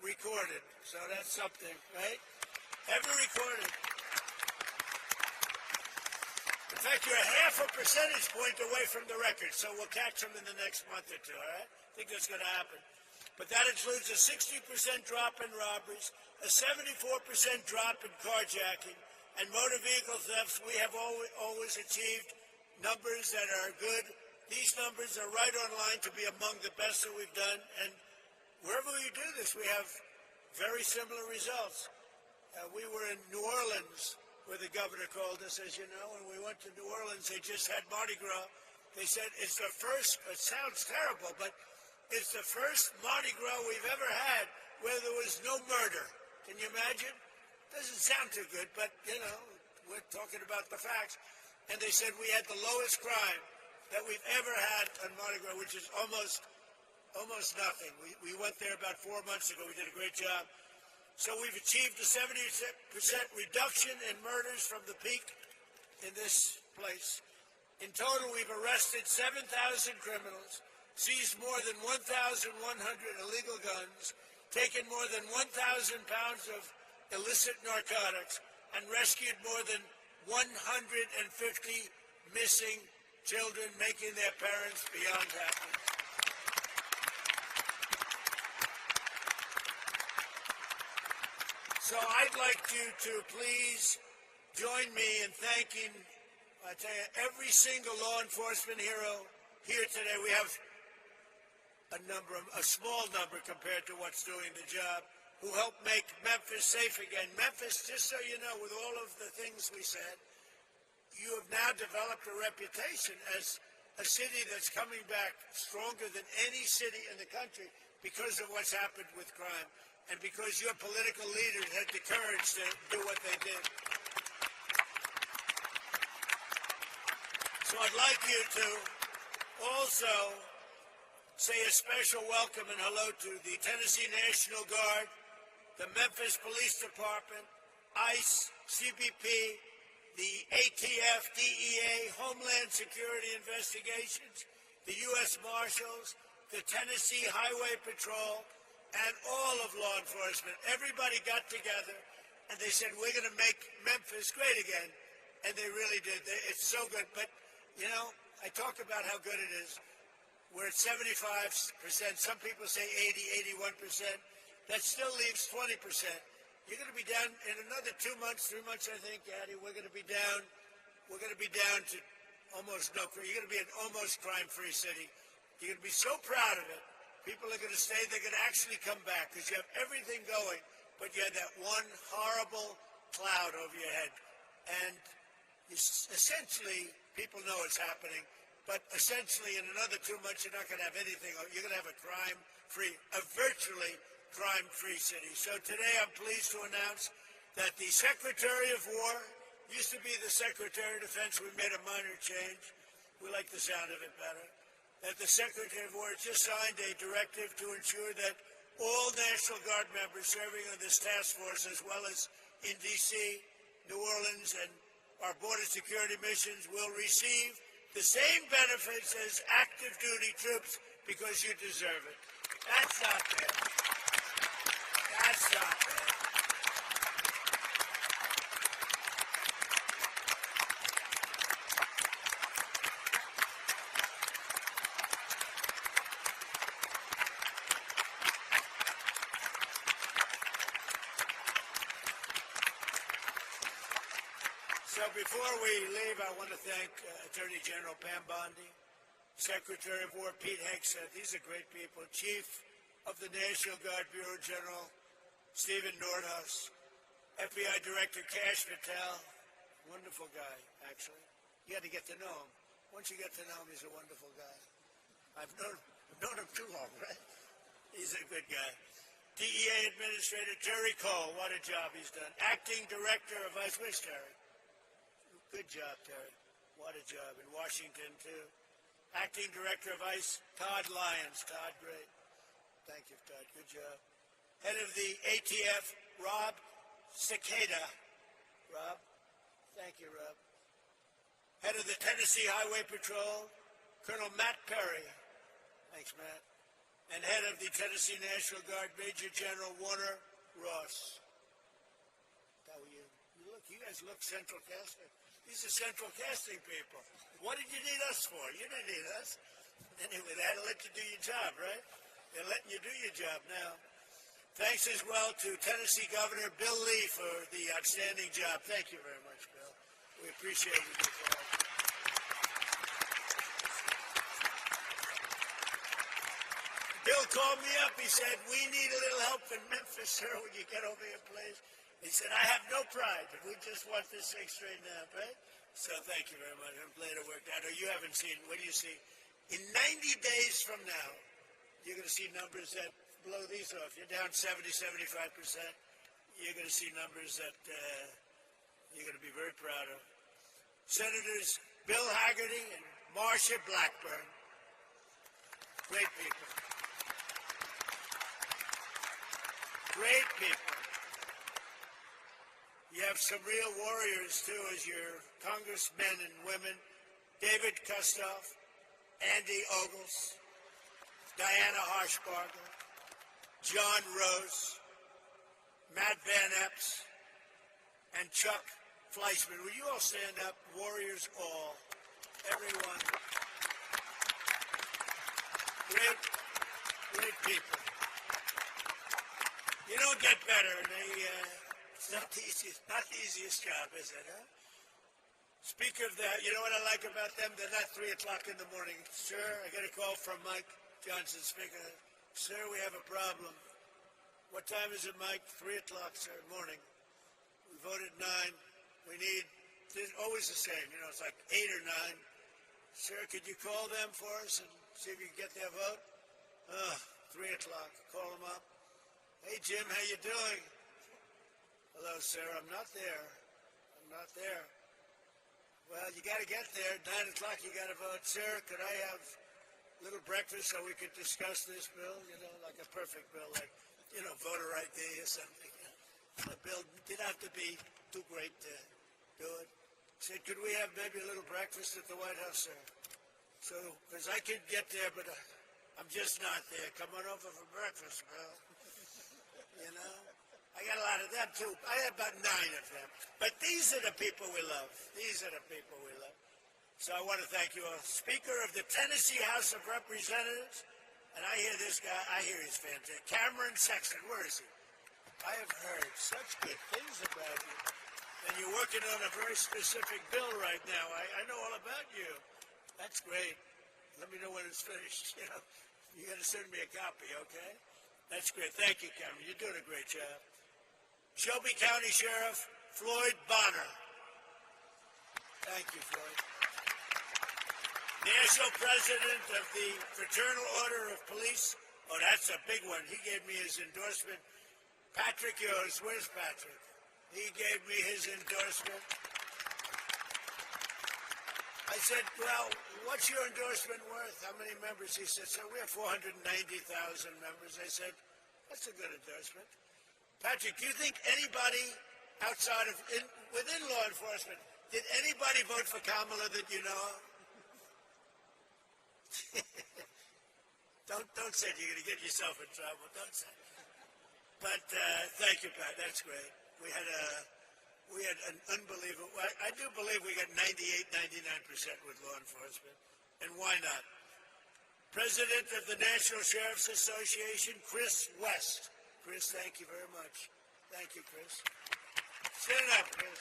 recorded. So that's something, right? Ever recorded. In fact, you're half a percentage point away from the record, so we'll catch them in the next month or two, all right? I think that's going to happen. But that includes a 60% drop in robberies, a 74% drop in carjacking, and motor vehicle thefts. We have always achieved numbers that are good. These numbers are right on line to be among the best that we've done, and wherever we do this, we have very similar results. We were in New Orleans where the governor called us, as you know, and we went to New Orleans. They just had Mardi Gras. They said it's the first, it sounds terrible, but it's the first Mardi Gras we've ever had where there was no murder. Can you imagine? Doesn't sound too good, but, you know, we're talking about the facts. And they said we had the lowest crime that we've ever had on Mardi Gras, which is almost nothing. We went there about 4 months ago. We did a great job. So we've achieved a 70% reduction in murders from the peak in this place. In total, we've arrested 7,000 criminals, seized more than 1,100 illegal guns, taken more than 1,000 pounds of illicit narcotics, and rescued more than 150 missing children, making their parents beyond happy. So I'd like you to please join me in thanking, I tell you, every single law enforcement hero here today. We have a small number compared to what's doing the job, who helped make Memphis safe again. Memphis, just so you know, with all of the things we said, you have now developed a reputation as a city that's coming back stronger than any city in the country because of what's happened with crime and because your political leaders had the courage to do what they did. So I'd like you to also say a special welcome and hello to the Tennessee National Guard, the Memphis Police Department, ICE, CBP, the ATF, DEA, Homeland Security Investigations, the U.S. Marshals, the Tennessee Highway Patrol, and all of law enforcement. Everybody got together and they said, we're going to make Memphis great again. And they really did. It's so good. But, you know, I talk about how good it is. We're at 75%. Some people say 80, 81%. That still leaves 20%. You're going to be down in another 2 months, 3 months, I think, Addie. We're going to be down. We're going to be down to almost no crime. You're going to be an almost crime-free city. You're going to be so proud of it. People are going to stay. They're going to actually come back because you have everything going, but you had that one horrible cloud over your head. And essentially, people know it's happening, but essentially in another 2 months, you're not going to have anything. You're going to have a crime-free, a virtually crime-free city. So today I'm pleased to announce that the Secretary of War used to be the Secretary of Defense. We made a minor change. We like the sound of it better. That the Secretary of War has just signed a directive to ensure that all National Guard members serving on this task force, as well as in D.C., New Orleans, and our border security missions, will receive the same benefits as active duty troops because you deserve it. That's not fair. That's not fair. So before we leave, I want to thank Attorney General Pam Bondi, Secretary of War Pete Hegseth. These are great people. Chief of the National Guard Bureau General Stephen Nordhaus, FBI Director Kash Patel, wonderful guy, actually. You had to get to know him. Once you get to know him, he's a wonderful guy. I've known him too long, right? He's a good guy. DEA Administrator Terry Cole, what a job he's done. Acting Director of ICE, where's Terry? Good job, Terry. What a job. In Washington, too. Acting Director of ICE, Todd Lyons. Todd, great. Thank you, Todd. Good job. Head of the ATF, Rob Cicada. Rob. Thank you, Rob. Head of the Tennessee Highway Patrol, Colonel Matt Perry. Thanks, Matt. And head of the Tennessee National Guard, Major General Warner Ross. How are you? You guys look central casting. These are central casting people. What did you need us for? You didn't need us. Anyway, they had to let you do your job, right? They're letting you do your job now. Thanks as well to Tennessee Governor Bill Lee for the outstanding job. Thank you very much, Bill. We appreciate it. Bill called me up. He said, we need a little help in Memphis, sir. Would you get over here, please? He said, I have no pride. We just want this thing straightened out, right? So thank you very much. I'm glad it worked out. Or you haven't seen, what do you see? In 90 days from now, you're going to see numbers that blow these off. You're down 70, 75%. You're going to see numbers that you're going to be very proud of. Senators Bill Hagerty and Marsha Blackburn. Great people. Great people. You have some real warriors, too, as your congressmen and women. David Kustoff, Andy Ogles, Diana Harshbarger, John Rose, Matt Van Epps, and Chuck Fleischman. Will you all stand up? Warriors all. Everyone. Great, great people. You don't get better. It's not the easiest job, is it, huh? Speak of that, you know what I like about them? They're not 3 o'clock in the morning. Sir, I get a call from Mike Johnson, Speaker. Sir, we have a problem. What time is it, Mike? 3 o'clock, sir, morning. We voted 9. We need, it's always the same, you know, it's like 8 or 9. Sir, could you call them for us and see if you can get their vote? 3 o'clock, call them up. Hey, Jim, how you doing? Hello, sir, I'm not there. I'm not there. Well, you got to get there. 9 o'clock, you got to vote. Sir, could I have a little breakfast so we could discuss this bill? You know, like a perfect bill, like, you know, voter ID or something. The bill didn't have to be too great to do it. Said, could we have maybe a little breakfast at the White House, sir? So, because I could get there, but I'm just not there. Come on over for breakfast, Bill. You know? I got a lot of them, too. I had about 9 of them. But these are the people we love. These are the people we love. So I want to thank you all. Speaker of the Tennessee House of Representatives, and I hear this guy, I hear he's fantastic. Cameron Sexton, where is he? I have heard such good things about you. And you're working on a very specific bill right now. I know all about you. That's great. Let me know when it's finished. You know, you got to send me a copy, okay? That's great. Thank you, Cameron. You're doing a great job. Shelby County Sheriff Floyd Bonner. Thank you, Floyd. National President of the Fraternal Order of Police. Oh, that's a big one. He gave me his endorsement. Patrick Yost. Where's Patrick? He gave me his endorsement. I said, well, what's your endorsement worth? How many members? He said, so we have 490,000 members. I said, that's a good endorsement. Patrick, do you think anybody outside of, within law enforcement, did anybody vote for Kamala that you know of? Don't say you're going to get yourself in trouble. Don't say. But thank you, Pat. That's great. We had an unbelievable. I do believe we got 98, 99% with law enforcement, and why not? President of the National Sheriff's Association, Chris West. Chris, thank you very much. Thank you, Chris. Stand up, Chris.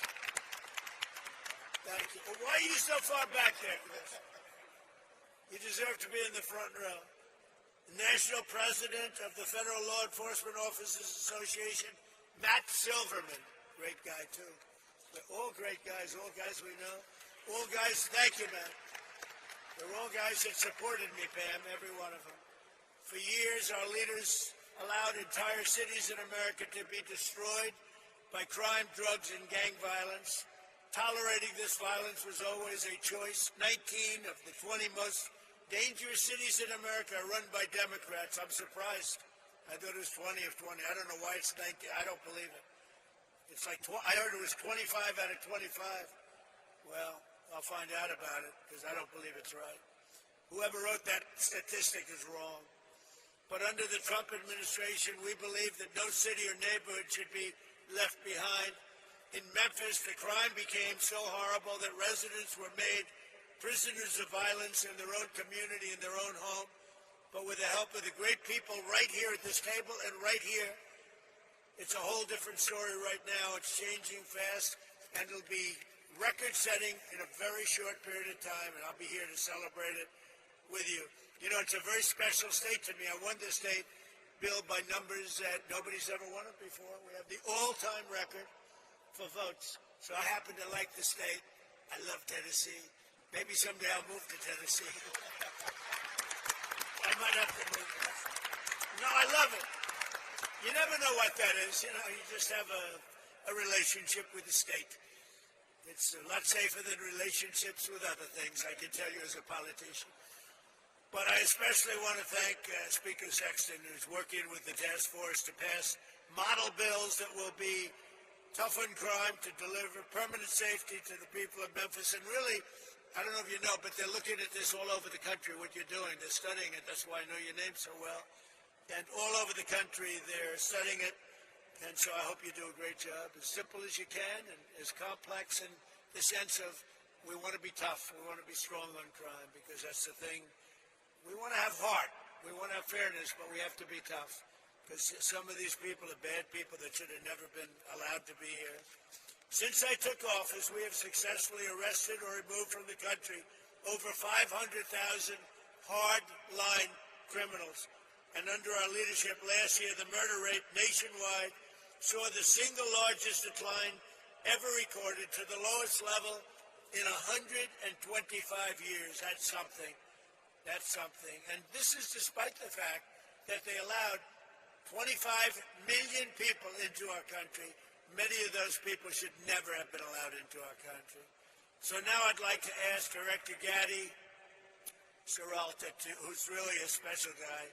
Thank you. Well, why are you so far back there, Chris? You deserve to be in the front row. The National President of the Federal Law Enforcement Officers Association, Matt Silverman. Great guy, too. They're all great guys, all guys we know. All guys, thank you, Matt. They're all guys that supported me, Pam, every one of them. For years, our leaders allowed entire cities in America to be destroyed by crime, drugs, and gang violence. Tolerating this violence was always a choice. 19 of the 20 most dangerous cities in America are run by Democrats. I'm surprised. I thought it was 20 of 20. I don't know why it's 19. I don't believe it. It's like, I heard it was 25 out of 25. Well, I'll find out about it because I don't believe it's right. Whoever wrote that statistic is wrong. But under the Trump administration, we believe that no city or neighborhood should be left behind. In Memphis, the crime became so horrible that residents were made prisoners of violence in their own community, in their own home. But with the help of the great people right here at this table and right here, it's a whole different story right now. It's changing fast, and it'll be record-setting in a very short period of time, and I'll be here to celebrate it with you. You know, it's a very special state to me. I won this state bill by numbers that nobody's ever won it before. We have the all-time record for votes. So I happen to like the state. I love Tennessee. Maybe someday I'll move to Tennessee. I might have to move there. No, I love it. You never know what that is. You know, you just have a relationship with the state. It's a lot safer than relationships with other things, I can tell you as a politician. But I especially want to thank Speaker Sexton, who's working with the task force to pass model bills that will be toughen crime, to deliver permanent safety to the people of Memphis. And really, I don't know if you know, but they're looking at this all over the country, what you're doing. They're studying it. That's why I know your name so well. And all over the country, they're studying it. And so I hope you do a great job, as simple as you can, and as complex in the sense of we want to be tough, we want to be strong on crime, because that's the thing. We want to have heart, we want to have fairness, but we have to be tough, because some of these people are bad people that should have never been allowed to be here. Since I took office, we have successfully arrested or removed from the country over 500,000 hard-line criminals. And under our leadership last year, the murder rate nationwide saw the single largest decline ever recorded to the lowest level in 125 years. That's something. That's something. And this is despite the fact that they allowed 25 million people into our country. Many of those people should never have been allowed into our country. So now I'd like to ask Director Gaddy Seralta, who's really a special guy,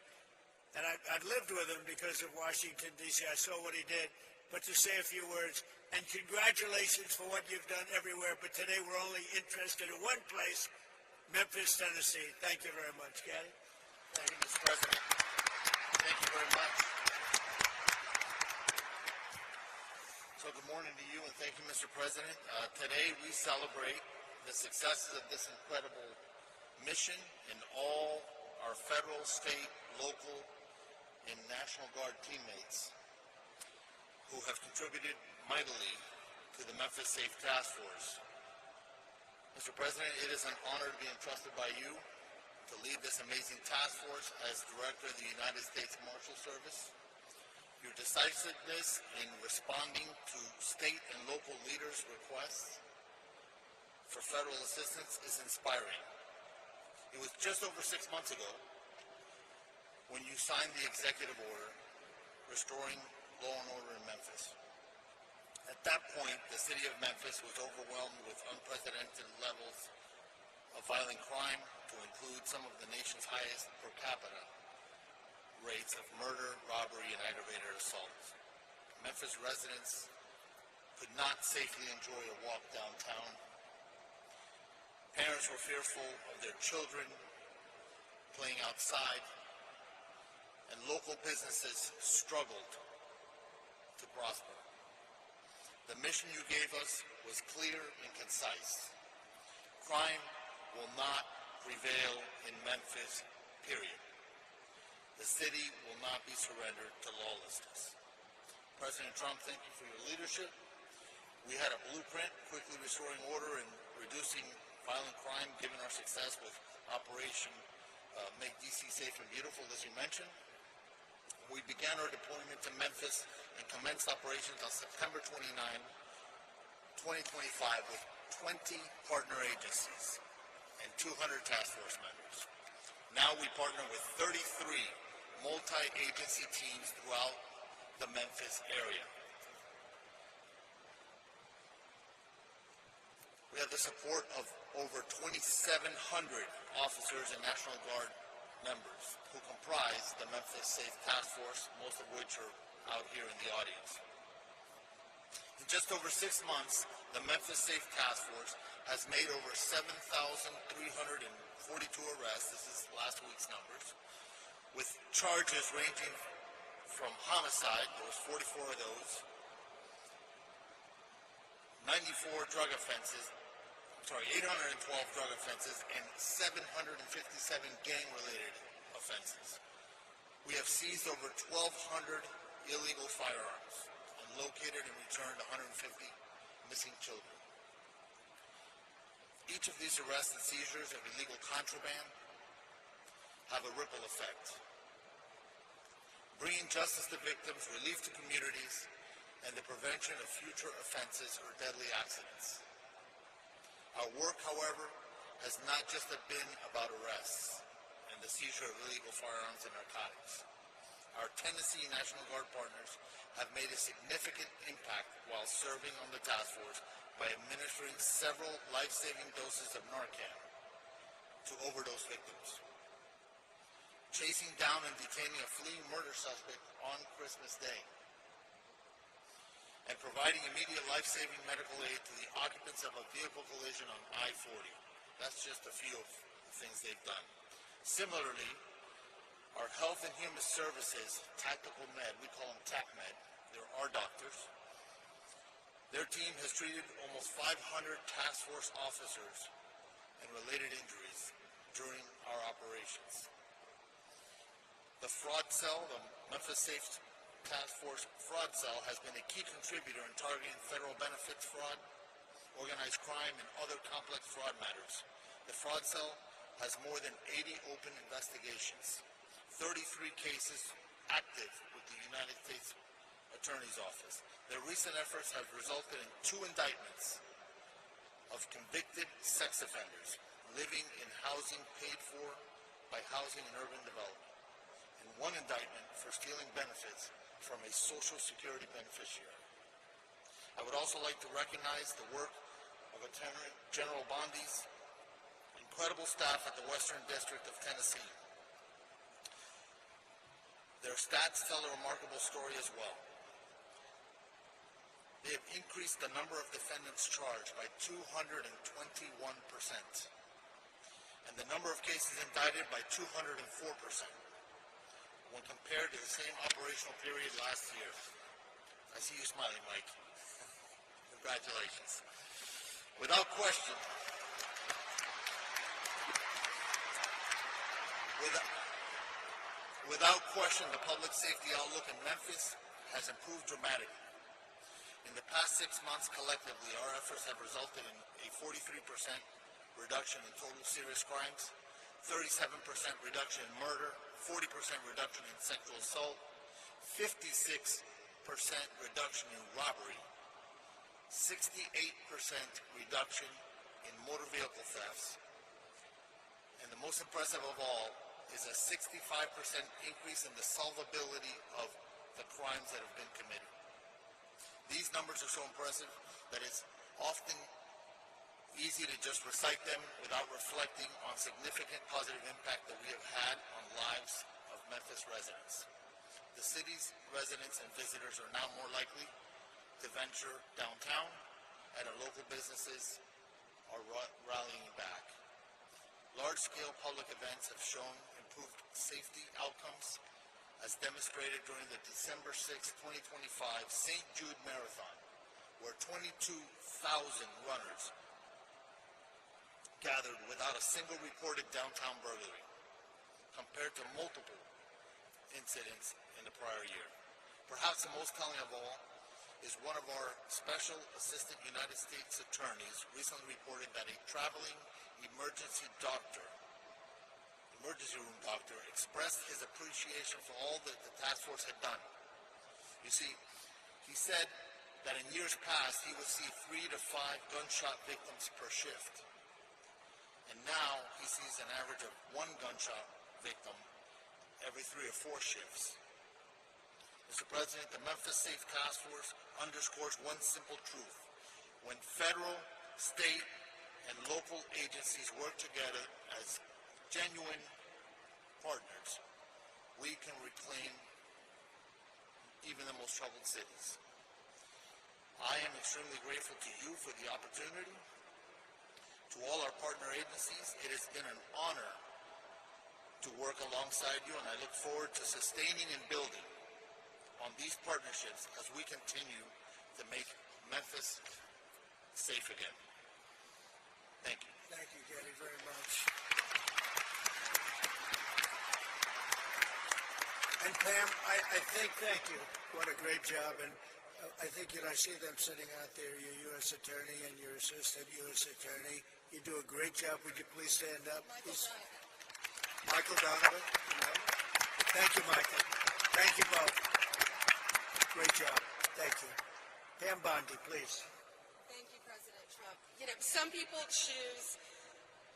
and I'd lived with him because of Washington, D.C. I saw what he did, but to say a few words. And congratulations for what you've done everywhere, but today we're only interested in one place, Memphis, Tennessee. Thank you very much, Gaddy. Thank you, Mr. President. Thank you very much. So good morning to you, and thank you, Mr. President. Today we celebrate the successes of this incredible mission and all our federal, state, local, and National Guard teammates who have contributed mightily to the Memphis Safe Task Force. Mr. President, it is an honor to be entrusted by you to lead this amazing task force as Director of the United States Marshal Service. Your decisiveness in responding to state and local leaders' requests for federal assistance is inspiring. It was just over 6 months ago when you signed the executive order restoring law and order in Memphis. At that point, the city of Memphis was overwhelmed with unprecedented levels of violent crime, to include some of the nation's highest per capita rates of murder, robbery, and aggravated assaults. Memphis residents could not safely enjoy a walk downtown. Parents were fearful of their children playing outside, and local businesses struggled to prosper. The mission you gave us was clear and concise. Crime will not prevail in Memphis, period. The city will not be surrendered to lawlessness. President Trump, thank you for your leadership. We had a blueprint, quickly restoring order and reducing violent crime, given our success with Operation Make D.C. Safe and Beautiful, as you mentioned. We began our deployment to Memphis and commenced operations on September 29, 2025 with 20 partner agencies and 200 task force members. Now we partner with 33 multi-agency teams throughout the Memphis area. We have the support of over 2,700 officers and National Guard members who comprise the Memphis Safe Task Force, most of which are out here in the audience. In just over 6 months, the Memphis Safe Task Force has made over 7,342 arrests, this is last week's numbers, with charges ranging from homicide, there was 44 of those, 94 drug offenses, 812 drug offenses, and 757 gang-related offenses. We have seized over 1,200 illegal firearms and located and returned 150 missing children. Each of these arrests and seizures of illegal contraband have a ripple effect. bringing justice to victims, relief to communities, and the prevention of future offenses or deadly accidents. Our work, however, has not just been about arrests and the seizure of illegal firearms and narcotics. Our Tennessee National Guard partners have made a significant impact while serving on the task force by administering several life-saving doses of Narcan to overdose victims, chasing down and detaining a fleeing murder suspect on Christmas Day, and providing immediate life-saving medical aid to the occupants of a vehicle collision on I-40. That's just a few of the things they've done. Similarly, our Health and Human Services Tactical Med, we call them TACMED, they're our doctors. Their team has treated almost 500 task force officers and related injuries during our operations. The fraud cell, the Memphis Safe Task Force Fraud Cell, has been a key contributor in targeting federal benefits fraud, organized crime, and other complex fraud matters. The fraud cell has more than 80 open investigations, 33 cases active with the United States Attorney's Office. Their recent efforts have resulted in 2 indictments of convicted sex offenders living in housing paid for by Housing and Urban Development, and 1 indictment for stealing benefits from a Social Security beneficiary. I would also like to recognize the work of Attorney General Bondi's incredible staff at the Western District of Tennessee. Their stats tell a remarkable story as well. They have increased the number of defendants charged by 221%, and the number of cases indicted by 204%. when compared to the same operational period last year. I see you smiling, Mike. Congratulations. Without question, the public safety outlook in Memphis has improved dramatically. In the past 6 months, collectively, our efforts have resulted in a 43% reduction in total serious crimes, 37% reduction in murder, 40% reduction in sexual assault, 56% reduction in robbery, 68% reduction in motor vehicle thefts, and the most impressive of all is a 65% increase in the solvability of the crimes that have been committed. These numbers are so impressive that it's often easy to just recite them without reflecting on significant positive impact that we have had on lives of Memphis residents. The city's residents and visitors are now more likely to venture downtown, and our local businesses are rallying back. Large-scale public events have shown improved safety outcomes, as demonstrated during the December 6, 2025 St. Jude Marathon, where 22,000 runners gathered without a single reported downtown burglary, compared to multiple incidents in the prior year. Perhaps the most telling of all is one of our Special Assistant United States Attorneys recently reported that a traveling emergency room doctor, expressed his appreciation for all that the task force had done. You see, he said that in years past he would see 3 to 5 gunshot victims per shift. And now he sees an average of 1 gunshot victim every 3 or 4 shifts. Mr. President, the Memphis Safe Task Force underscores one simple truth. When federal, state, and local agencies work together as genuine partners, we can reclaim even the most troubled cities. I am extremely grateful to you for the opportunity. To all our partner agencies, it has been an honor to work alongside you, and I look forward to sustaining and building on these partnerships as we continue to make Memphis safe again. Thank you. Thank you, Getty, very much. And Pam, I think, thank you. What a great job. And I think, I see them sitting out there, your U.S. Attorney and your Assistant U.S. Attorney. You do a great job. Would you please stand up? Michael Donovan. Thank you, Michael. Thank you both. Great job. Thank you. Pam Bondi, please. Thank you, President Trump. You know, some people choose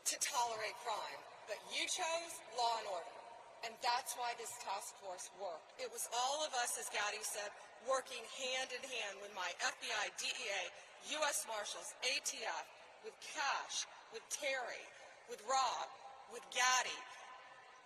to tolerate crime, but you chose law and order. And that's why this task force worked. It was all of us, as Gaddy said, working hand in hand with my FBI, DEA, U.S. Marshals, ATF, with Cash, with Terry, with Rob, with Gaddy.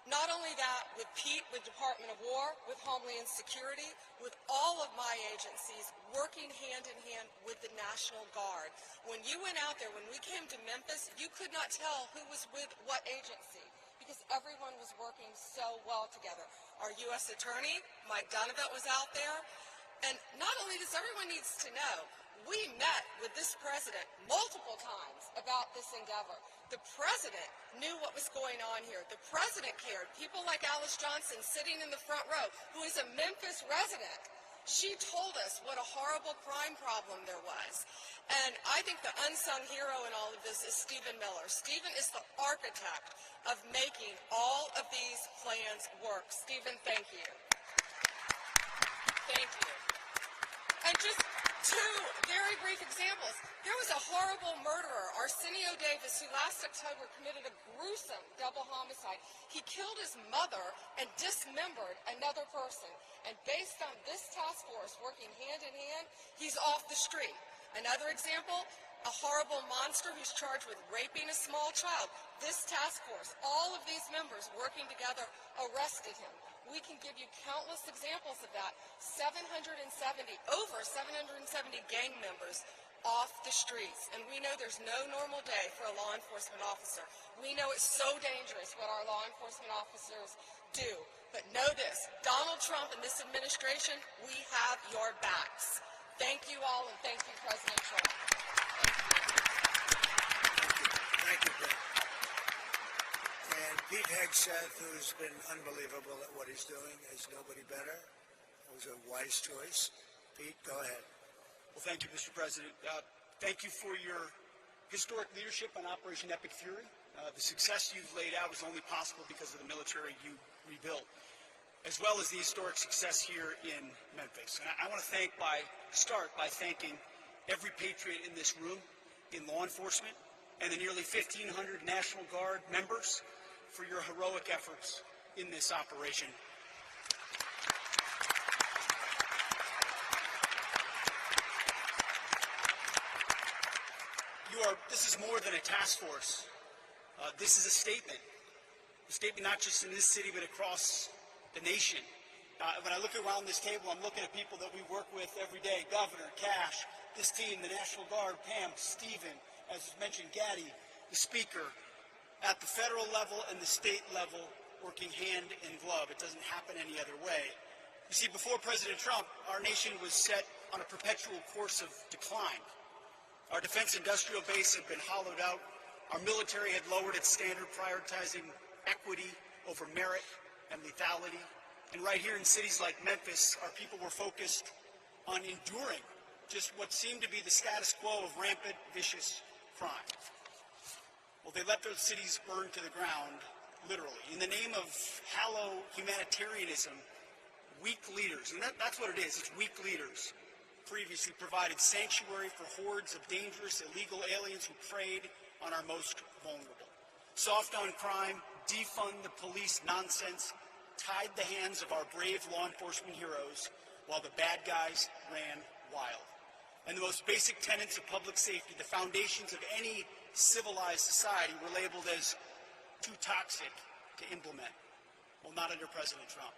Not only that, with Pete, with Department of War, with Homeland Security, with all of my agencies, working hand in hand with the National Guard. When you went out there, when we came to Memphis, you could not tell who was with what agency because everyone was working so well together. Our U.S. Attorney, Mike Donovan, was out there. And not only this, everyone needs to know, we met with this president multiple times about this endeavor. The president knew what was going on here. The president cared. People like Alice Johnson sitting in the front row, who is a Memphis resident, she told us what a horrible crime problem there was. And I think the unsung hero in all of this is Stephen Miller. Stephen is the architect of making all of these plans work. Stephen, thank you. Thank you. And just two very brief examples. There was a horrible murderer, Arsenio Davis, who last October committed a gruesome double homicide. He killed his mother and dismembered another person. And based on this task force working hand in hand, he's off the street. Another example, a horrible monster who's charged with raping a small child. This task force, all of these members working together, arrested him. We can give you countless examples of that. Over 770 gang members off the streets. And we know there's no normal day for a law enforcement officer. We know it's so dangerous what our law enforcement officers do. But know this, Donald Trump and this administration, we have your backs. Thank you all, and thank you, President Trump. Thank you, Brett. And Pete Hegseth, who's been unbelievable at what he's doing, is nobody better. It was a wise choice. Pete, go ahead. Well, thank you, Mr. President. Thank you for your historic leadership on Operation Epic Fury. The success you've laid out was only possible because of the military you rebuilt, as well as the historic success here in Memphis. And I want to start by thanking every patriot in this room, in law enforcement, and the nearly 1,500 National Guard members for your heroic efforts in this operation. This is more than a task force. This is a statement not just in this city, but across the nation. When I look around this table, I'm looking at people that we work with every day, Governor, Cash, this team, the National Guard, Pam, Stephen, as was mentioned, Gaddy, the Speaker, at the federal level and the state level, working hand in glove. It doesn't happen any other way. You see, before President Trump, our nation was set on a perpetual course of decline. Our defense industrial base had been hollowed out. Our military had lowered its standard, prioritizing equity over merit and lethality. And right here in cities like Memphis, our people were focused on enduring just what seemed to be the status quo of rampant, vicious crime. Well, they let those cities burn to the ground, literally. In the name of hollow humanitarianism, weak leaders, and that's what it is, it's weak leaders, previously provided sanctuary for hordes of dangerous, illegal aliens who preyed on our most vulnerable. Soft on crime, defund the police nonsense, tied the hands of our brave law enforcement heroes while the bad guys ran wild. And the most basic tenets of public safety, the foundations of any civilized society, were labeled as too toxic to implement. Well, not under President Trump.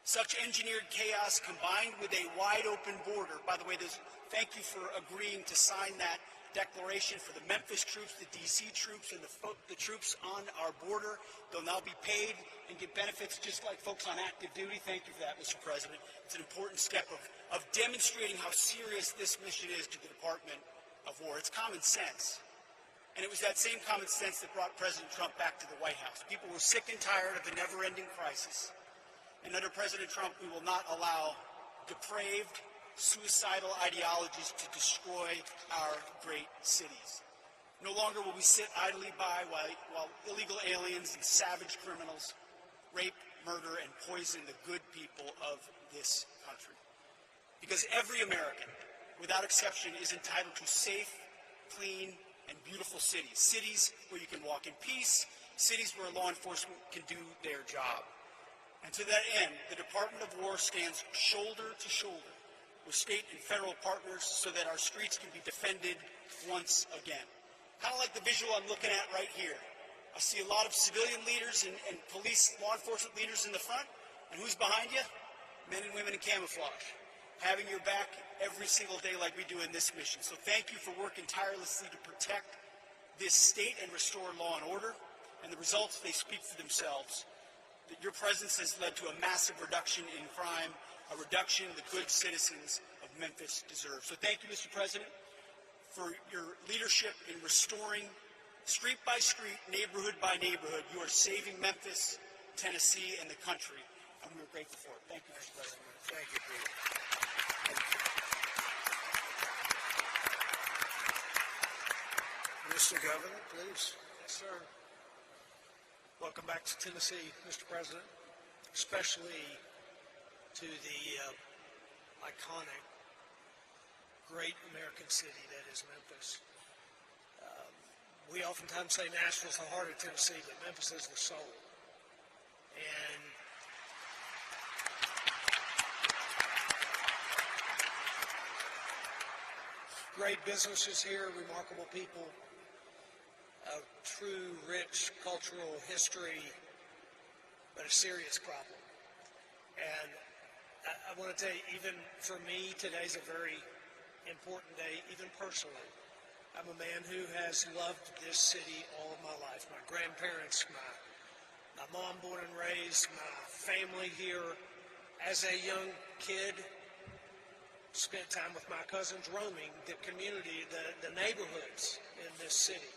Such engineered chaos combined with a wide open border, by the way, thank you for agreeing to sign that declaration for the Memphis troops, the DC troops, and the troops on our border. They'll now be paid and get benefits just like folks on active duty. Thank you for that, Mr. President. It's an important step of demonstrating how serious this mission is to the Department of War. It's common sense. And it was that same common sense that brought President Trump back to the White House. People were sick and tired of the never-ending crisis. And under President Trump, we will not allow depraved, suicidal ideologies to destroy our great cities. No longer will we sit idly by while illegal aliens and savage criminals rape murder, and poison the good people of this country. Because every American, without exception, is entitled to safe, clean, and beautiful cities. Cities where you can walk in peace, cities where law enforcement can do their job. And to that end, the Department of War stands shoulder to shoulder with state and federal partners so that our streets can be defended once again. Kind of like the visual I'm looking at right here. I see a lot of civilian leaders and police, law enforcement leaders in the front, and who's behind you? Men and women in camouflage, having your back every single day like we do in this mission. So thank you for working tirelessly to protect this state and restore law and order, and the results, they speak for themselves. That your presence has led to a massive reduction in crime, a reduction the good citizens of Memphis deserve. So thank you, Mr. President, for your leadership in restoring street by street, neighborhood by neighborhood. You are saving Memphis, Tennessee, and the country, and we're grateful for it. Thank you, Mr. President. Thank you, Peter. Mr. Governor, please. Yes, sir. Welcome back to Tennessee, Mr. President, especially to the iconic, great American city that is Memphis. We oftentimes say Nashville's the heart of Tennessee, but Memphis is the soul. And great businesses here, remarkable people, a true, rich cultural history, but a serious problem. And I want to tell you, even for me, today's a very important day, even personally. I'm a man who has loved this city all of my life. My grandparents, my mom born and raised, my family here. As a young kid, spent time with my cousins roaming the community, the neighborhoods in this city.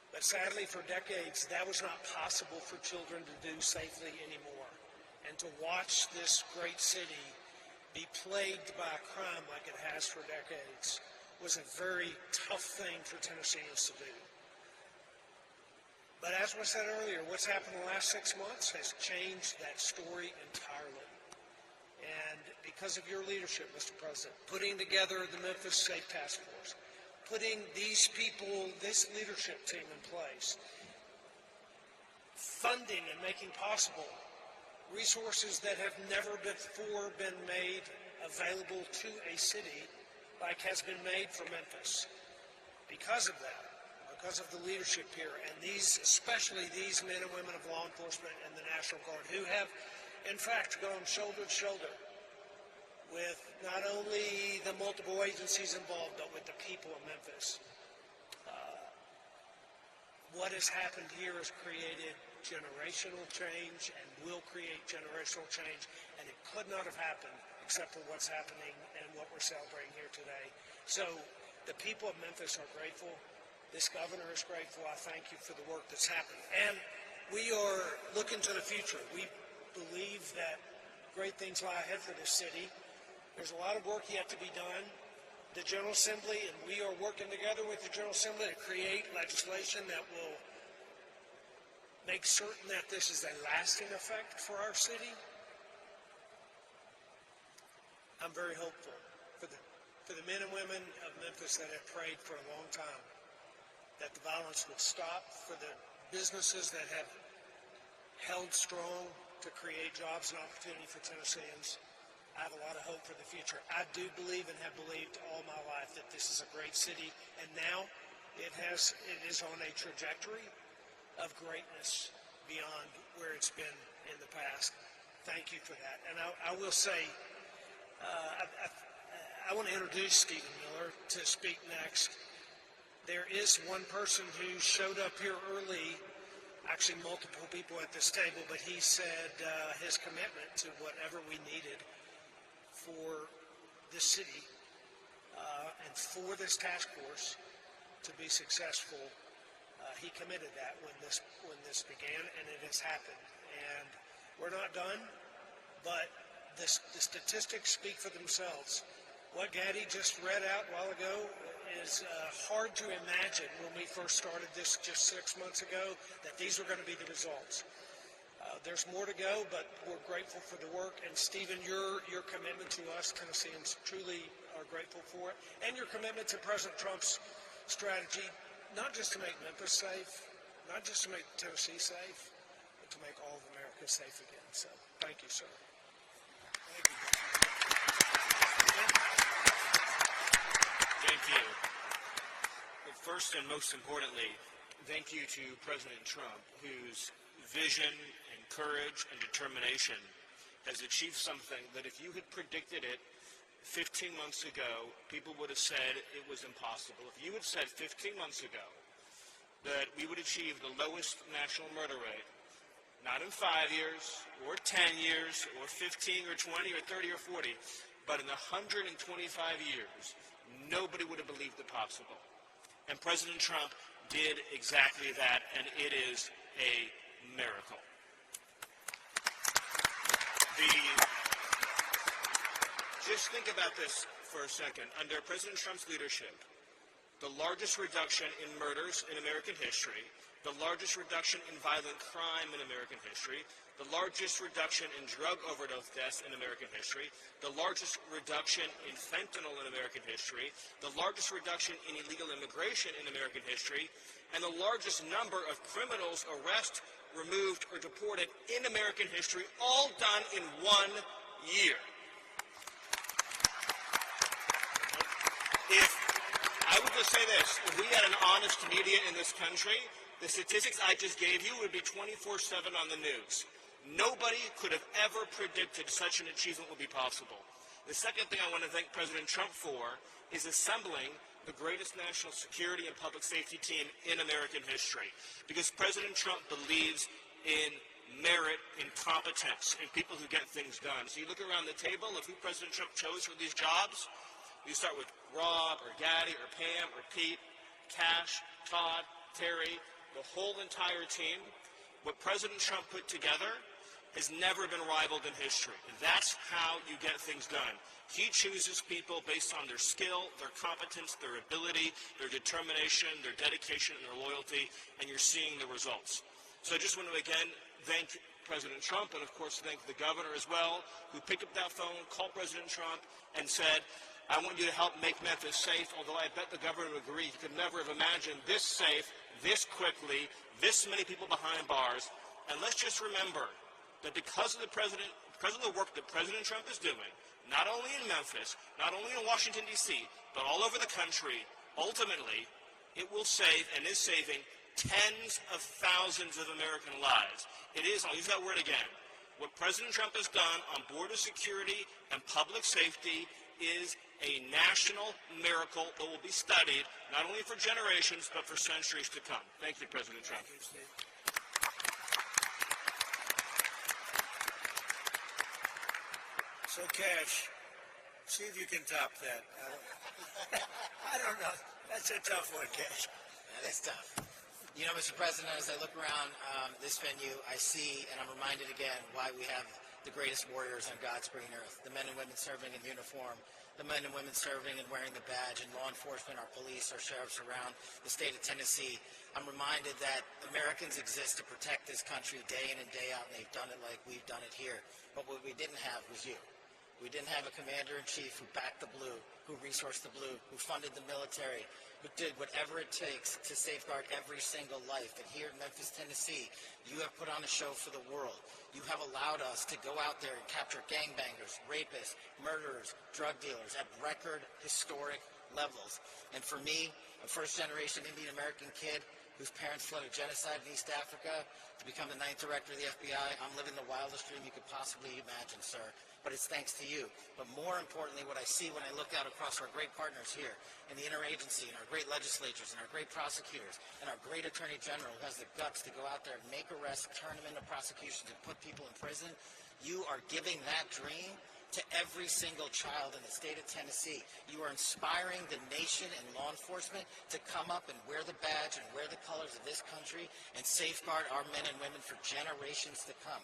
But sadly, for decades, that was not possible for children to do safely anymore. And to watch this great city be plagued by crime like it has for decades was a very tough thing for Tennesseans to do. But as was said earlier, what's happened in the last 6 months has changed that story entirely. And because of your leadership, Mr. President, putting together the Memphis Safe Task Force, putting these people, this leadership team in place, funding and making possible resources that have never before been made available to a city like has been made for Memphis. Because of that, because of the leadership here, and these, especially these men and women of law enforcement and the National Guard who have, in fact, gone shoulder to shoulder with not only the multiple agencies involved, but with the people of Memphis. What has happened here has created generational change and will create generational change, and it could not have happened except for what's happening and what we're celebrating here today. So the people of Memphis are grateful. This governor is grateful. I thank you for the work that's happened. And we are looking to the future. We believe that great things lie ahead for this city. There's a lot of work yet to be done. The General Assembly, and we are working together with the General Assembly to create legislation that will make certain that this is a lasting effect for our city. I'm very hopeful for the men and women of Memphis that have prayed for a long time that the violence would stop, for the businesses that have held strong to create jobs and opportunity for Tennesseans. I have a lot of hope for the future. I do believe and have believed all my life that this is a great city, and now it is on a trajectory of greatness beyond where it's been in the past. Thank you for that. And I will say, I want to introduce Stephen Miller to speak next. There is one person who showed up here early, actually multiple people at this table, but he said his commitment to whatever we needed for this city and for this task force to be successful. He committed that when this began, and it has happened. And we're not done, but the statistics speak for themselves. What Gaddy just read out a while ago is hard to imagine when we first started this just 6 months ago that these were going to be the results. There's more to go, but we're grateful for the work. And Stephen, your commitment to us, Tennesseans, truly are grateful for it. And your commitment to President Trump's strategy, not just to make Memphis safe, not just to make Tennessee safe, but to make all of America safe again. So thank you, sir. Thank you. Thank you. But first and most importantly, thank you to President Trump, whose vision and courage and determination has achieved something that if you had predicted it 15 months ago, people would have said it was impossible. If you had said 15 months ago that we would achieve the lowest national murder rate, not in 5 years, or 10 years, or 15, or 20, or 30, or 40, but in 125 years, nobody would have believed it possible. And President Trump did exactly that, and it is a miracle. Just think about this for a second. Under President Trump's leadership, the largest reduction in murders in American history, the largest reduction in violent crime in American history, the largest reduction in drug overdose deaths in American history, the largest reduction in fentanyl in American history, the largest reduction in illegal immigration in American history, and the largest number of criminals arrested, removed, or deported in American history, all done in 1 year. If I would just say this, if we had an honest media in this country, the statistics I just gave you would be 24/7 on the news. Nobody could have ever predicted such an achievement would be possible. The second thing I want to thank President Trump for is assembling the greatest national security and public safety team in American history. Because President Trump believes in merit, in competence, in people who get things done. So you look around the table of who President Trump chose for these jobs. You start with Rob, or Gaddy, or Pam, or Pete, Cash, Todd, Terry, the whole entire team. What President Trump put together has never been rivaled in history. And that's how you get things done. He chooses people based on their skill, their competence, their ability, their determination, their dedication, and their loyalty, and you're seeing the results. So I just want to again thank President Trump, and of course thank the governor as well, who picked up that phone, called President Trump, and said, I want you to help make Memphis safe, although I bet the governor would agree he could never have imagined this safe, this quickly, this many people behind bars. And let's just remember that because of the work that President Trump is doing, not only in Memphis, not only in Washington, D.C., but all over the country, ultimately, it will save and is saving tens of thousands of American lives. It is, I'll use that word again, what President Trump has done on border security and public safety is a national miracle that will be studied not only for generations, but for centuries to come. Thank you, President Trump. Thank you, Steve. So, Cash, see if you can top that. I don't know. That's a tough one, Cash. That is tough. You know, Mr. President, as I look around this venue, I see, and I'm reminded again, why we have the greatest warriors on God's green earth, the men and women serving in uniform, the men and women serving and wearing the badge, and law enforcement, our police, our sheriffs around the state of Tennessee. I'm reminded that Americans exist to protect this country day in and day out, and they've done it like we've done it here. But what we didn't have was you. We didn't have a commander-in-chief who backed the blue, who resourced the blue, who funded the military, who did whatever it takes to safeguard every single life. And here in Memphis, Tennessee, you have put on a show for the world. You have allowed us to go out there and capture gangbangers, rapists, murderers, drug dealers at record historic levels. And for me, a first-generation Indian American kid whose parents fled a genocide in East Africa to become the 9th director of the FBI, I'm living the wildest dream you could possibly imagine, sir. But it's thanks to you. But more importantly, what I see when I look out across our great partners here in the interagency, and our great legislatures, and our great prosecutors, and our great attorney general who has the guts to go out there and make arrests, turn them into prosecutions, and put people in prison, you are giving that dream to every single child in the state of Tennessee. You are inspiring the nation and law enforcement to come up and wear the badge and wear the colors of this country and safeguard our men and women for generations to come.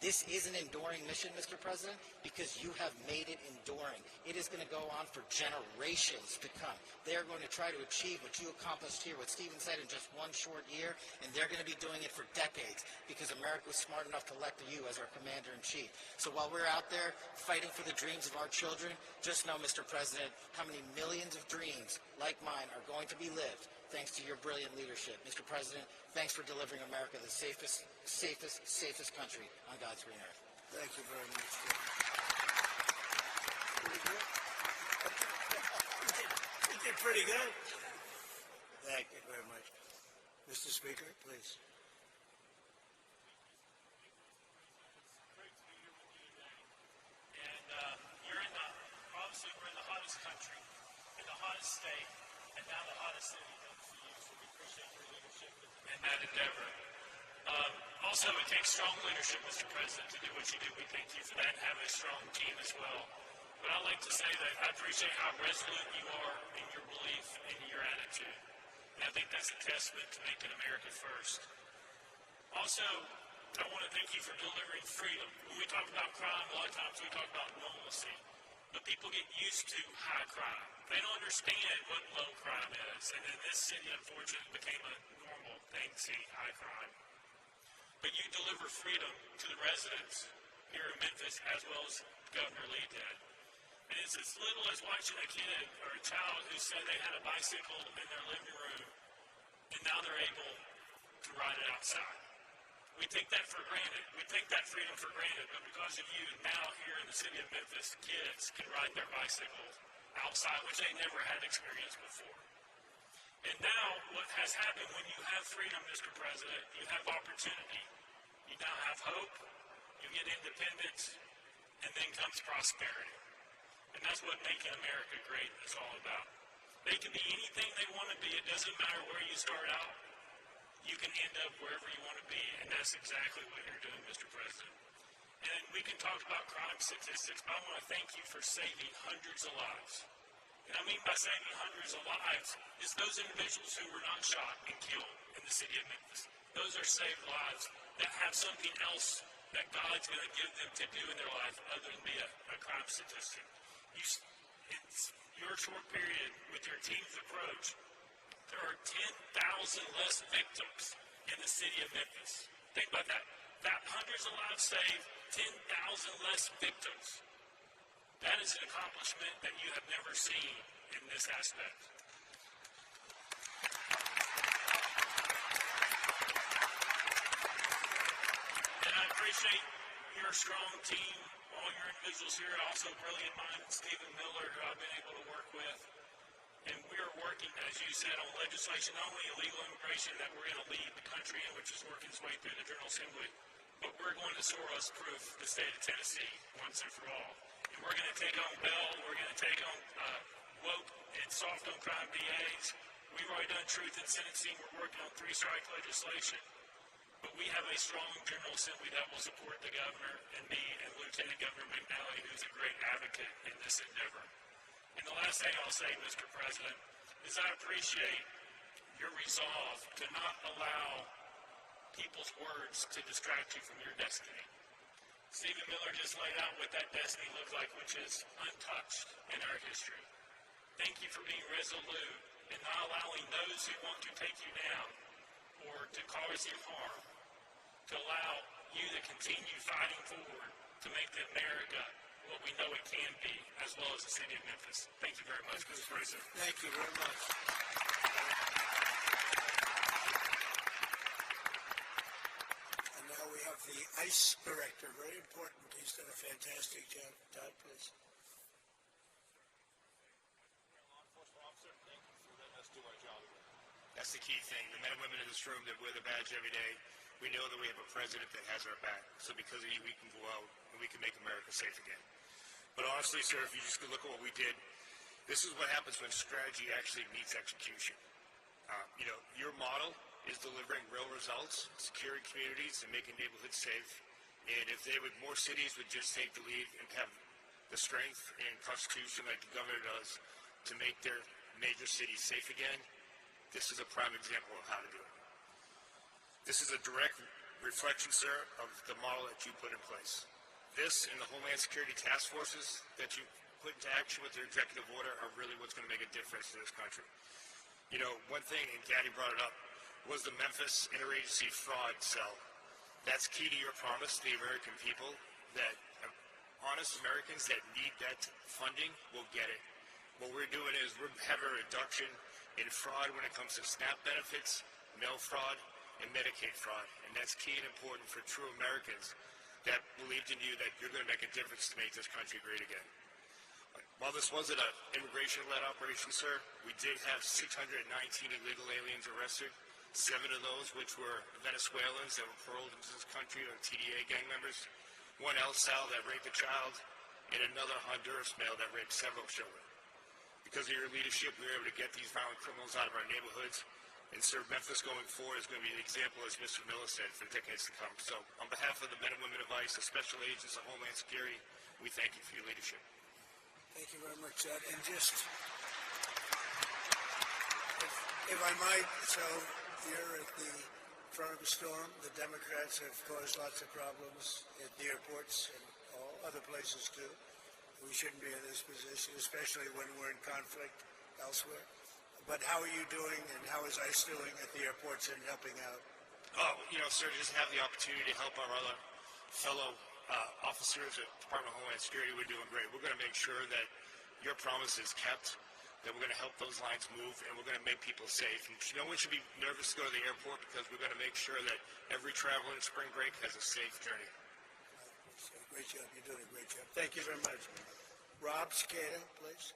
This is an enduring mission, Mr. President, because you have made it enduring. It is going to go on for generations to come. They are going to try to achieve what you accomplished here, what Stephen said, in just one short year, and they're going to be doing it for decades because America was smart enough to elect you as our commander-in-chief. So while we're out there fighting for the dreams of our children, just know, Mr. President, how many millions of dreams like mine are going to be lived thanks to your brilliant leadership. Mr. President, thanks for delivering America the safest country on God's green earth. Thank you very much. You did pretty good. Thank you very much. Mr. Speaker, please. And obviously we're in the hottest country, in the hottest state, and now the hottest city for you, so we appreciate your leadership in that endeavor. Also, it takes strong leadership, Mr. President, to do what you do. We thank you for that and have a strong team as well. But I'd like to say that I appreciate how resolute you are in your belief and your attitude. And I think that's a testament to making America first. Also, I want to thank you for delivering freedom. When we talk about crime, a lot of times we talk about normalcy. But people get used to high crime. They don't understand what low crime is. And in this city, unfortunately, it became a normal thing to see high crime. But you deliver freedom to the residents here in Memphis, as well as Governor Lee did. And it's as little as watching a kid or a child who said they had a bicycle in their living room, and now they're able to ride it outside. We take that for granted. We take that freedom for granted, but because of you, now here in the city of Memphis, kids can ride their bicycles outside, which they never had experienced before. And now, what has happened when you have freedom, Mr. President, you have opportunity. You now have hope, you get independence, and then comes prosperity. And that's what making America great is all about. They can be anything they want to be. It doesn't matter where you start out. You can end up wherever you want to be, and that's exactly what you're doing, Mr. President. And we can talk about crime statistics, but I want to thank you for saving hundreds of lives. And I mean by saving hundreds of lives is those individuals who were not shot and killed in the city of Memphis. Those are saved lives that have something else that God's going to give them to do in their life other than be a crime statistic. It's your short period with your team's approach, there are 10,000 less victims in the city of Memphis. Think about that. That hundreds of lives saved, 10,000 less victims. That is an accomplishment that you have never seen in this aspect. And I appreciate your strong team, all your individuals here, also brilliant mind, Stephen Miller, who I've been able to work with. And we are working, as you said, on legislation, not only illegal immigration that we're going to lead the country in, which is working its way through the General Assembly, but we're going to Soros-proof the state of Tennessee once and for all. And we're going to take on Bell, we're going to take on woke and soft on crime DAs. We've already done truth in sentencing. We're working on 3-strike legislation. But we have a strong General Assembly that will support the governor and me and Lieutenant Governor McNally, who's a great advocate in this endeavor. And the last thing I'll say, Mr. President, is I appreciate your resolve to not allow people's words to distract you from your destiny. Stephen Miller just laid out what that destiny looks like, which is untouched in our history. Thank you for being resolute and not allowing those who want to take you down or to cause you harm to allow you to continue fighting forward to make the America what we know it can be, as well as the city of Memphis. Thank you very much, Mr. President. Thank you very much. And now we have the ICE director, very important. He's done a fantastic job. Todd, please. Law enforcement officer, thank you for letting us do our job. That's the key thing. The men and women in this room that wear the badge every day, we know that we have a president that has our back. So because of you, we can go out and we can make America safe again. But honestly, sir, if you just look at what we did, this is what happens when strategy actually meets execution. Your model is delivering real results, securing communities and making neighborhoods safe. And if more cities would just take the lead and have the strength and constitution like the governor does to make their major cities safe again, this is a prime example of how to do it. This is a direct reflection, sir, of the model that you put in place. This and the Homeland Security task forces that you put into action with your executive order are really what's going to make a difference in this country. You know, one thing, and Gaddy brought it up, was the Memphis interagency fraud cell. That's key to your promise to the American people that honest Americans that need that funding will get it. What we're doing is we're having a reduction in fraud when it comes to SNAP benefits, mail fraud, and Medicaid fraud. And that's key and important for true Americans that believed in you that you're going to make a difference to make this country great again. While this wasn't an immigration-led operation, sir, we did have 619 illegal aliens arrested, 7 of those which were Venezuelans that were paroled into this country or TDA gang members, 1 El Sal that raped a child, and another Honduras male that raped several children. Because of your leadership, we were able to get these violent criminals out of our neighborhoods. And sir, Memphis going forward is going to be an example, as Mr. Miller said, for decades to come. So on behalf of the men and women of ICE, the special agents of Homeland Security, we thank you for your leadership. Thank you very much, Ed. And just, if I might, so you're at the front of the storm. The Democrats have caused lots of problems at the airports and all other places too. We shouldn't be in this position, especially when we're in conflict elsewhere. But how are you doing, and how is ICE doing at the airports and helping out? Oh, you know, sir, just have the opportunity to help our other fellow officers at Department of Homeland Security. We're doing great. We're going to make sure that your promise is kept, that we're going to help those lines move, and we're going to make people safe. And no one should be nervous to go to the airport because we're going to make sure that every traveler in spring break has a safe journey. Great job. You're doing a great job. Thank you very much. Rob Scada, please.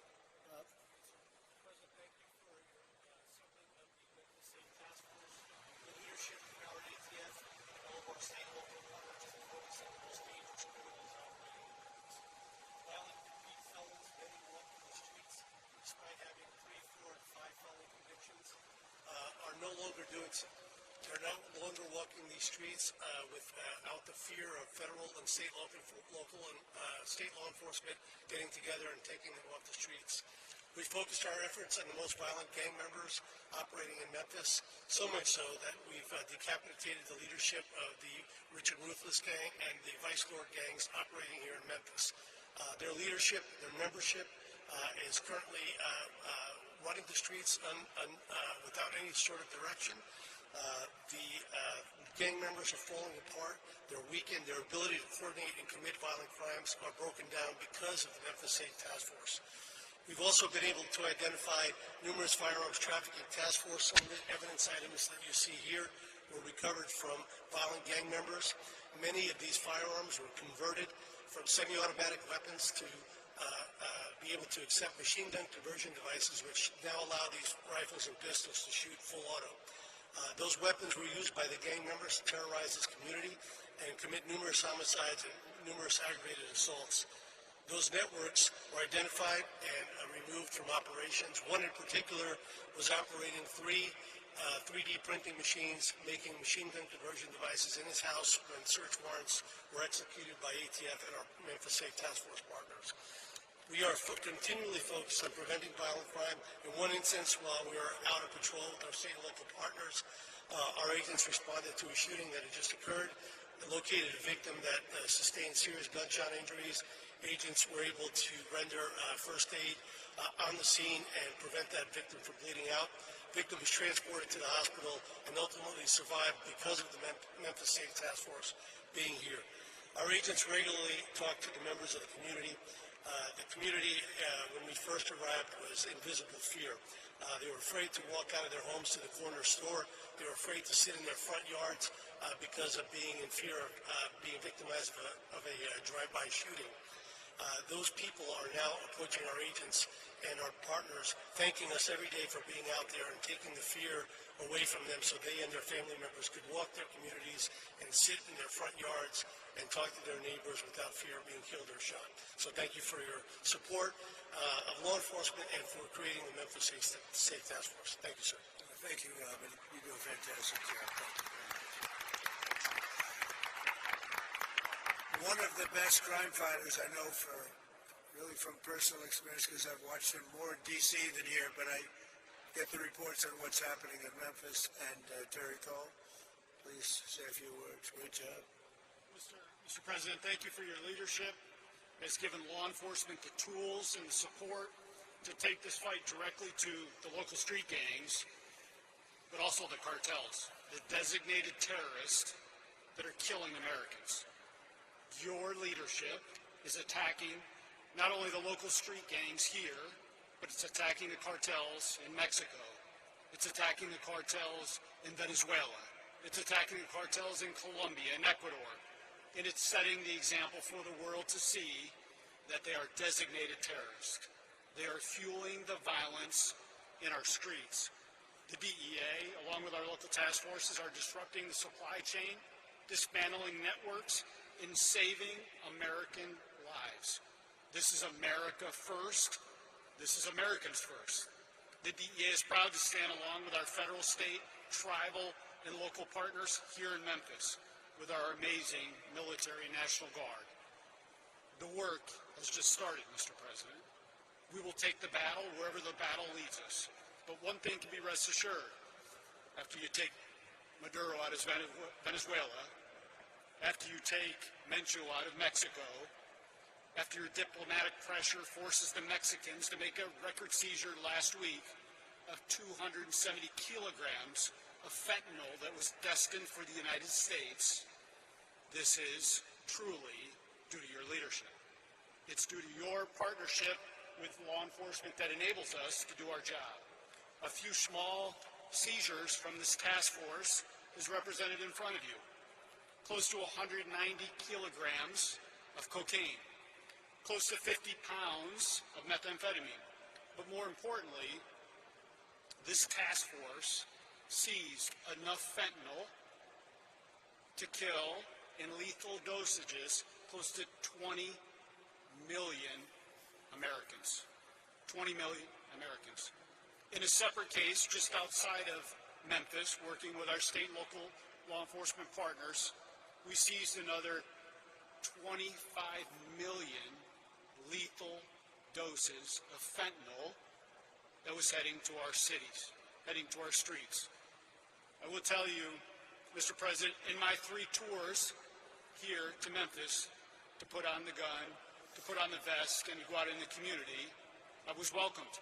No longer doing so. They're no longer walking these streets without the fear of federal and state local and state law enforcement getting together and taking them off the streets. We focused our efforts on the most violent gang members operating in Memphis, so much so that we've decapitated the leadership of the Richard Ruthless gang and the Vice Lord gangs operating here in Memphis. Their leadership, their membership is currently running the streets without any sort of direction. The gang members are falling apart. They're weakened. Their ability to coordinate and commit violent crimes are broken down because of the Memphis State Task Force. We've also been able to identify numerous firearms trafficking task force. Some of the evidence items that you see here were recovered from violent gang members. Many of these firearms were converted from semi-automatic weapons to be able to accept machine gun conversion devices, which now allow these rifles and pistols to shoot full auto. Those weapons were used by the gang members to terrorize this community and commit numerous homicides and numerous aggravated assaults. Those networks were identified and removed from operations. One in particular was operating three 3D printing machines, making machine gun conversion devices in his house when search warrants were executed by ATF and our Memphis State Task Force partners. We are continually focused on preventing violent crime. In one instance, while we were out of patrol with our state and local partners, our agents responded to a shooting that had just occurred and located a victim that sustained serious gunshot injuries. Agents were able to render first aid on the scene and prevent that victim from bleeding out. Victim was transported to the hospital and ultimately survived because of the Memphis State Task Force being here. Our agents regularly talk to the members of the community. The community, when we first arrived, was in visible fear. They were afraid to walk out of their homes to the corner store. They were afraid to sit in their front yards because of being in fear of being victimized of a drive-by shooting. Those people are now approaching our agents and our partners, thanking us every day for being out there and taking the fear away from them so they and their family members could walk their communities and sit in their front yards and talk to their neighbors without fear of being killed or shot. So thank you for your support of law enforcement and for creating the Memphis State Task Force. Thank you, sir. Thank you, Robin. You do a fantastic job. Thank you. One of the best crime fighters I know from personal experience, because I've watched him more in D.C. than here, but I get the reports on what's happening in Memphis, and Terry Cole. please say a few words. Great job. Mr. President, thank you for your leadership. It's given law enforcement the tools and the support to take this fight directly to the local street gangs, but also the cartels, the designated terrorists that are killing Americans. Your leadership is attacking not only the local street gangs here, but it's attacking the cartels in Mexico. It's attacking the cartels in Venezuela. It's attacking the cartels in Colombia and Ecuador. And it's setting the example for the world to see that they are designated terrorists. They are fueling the violence in our streets. The DEA, along with our local task forces, are disrupting the supply chain, dismantling networks, and saving American lives. This is America first. This is Americans first. The DEA is proud to stand along with our federal, state, tribal, and local partners here in Memphis with our amazing military and National Guard. The work has just started, Mr. President. We will take the battle wherever the battle leads us. But one thing can be rest assured, after you take Maduro out of Venezuela, after you take Menchu out of Mexico, after your diplomatic pressure forces the Mexicans to make a record seizure last week of 270 kilograms of fentanyl that was destined for the United States, this is truly due to your leadership. It's due to your partnership with law enforcement that enables us to do our job. A few small seizures from this task force is represented in front of you. Close to 190 kilograms of cocaine, close to 50 pounds of methamphetamine. But more importantly, this task force seized enough fentanyl to kill in lethal dosages close to 20 million Americans. 20 million Americans. In a separate case just outside of Memphis, working with our state and local law enforcement partners, we seized another 25 million lethal doses of fentanyl that was heading to our cities, heading to our streets. I will tell you, Mr. President, in my 3 tours here to Memphis to put on the gun, to put on the vest, and to go out in the community, I was welcomed.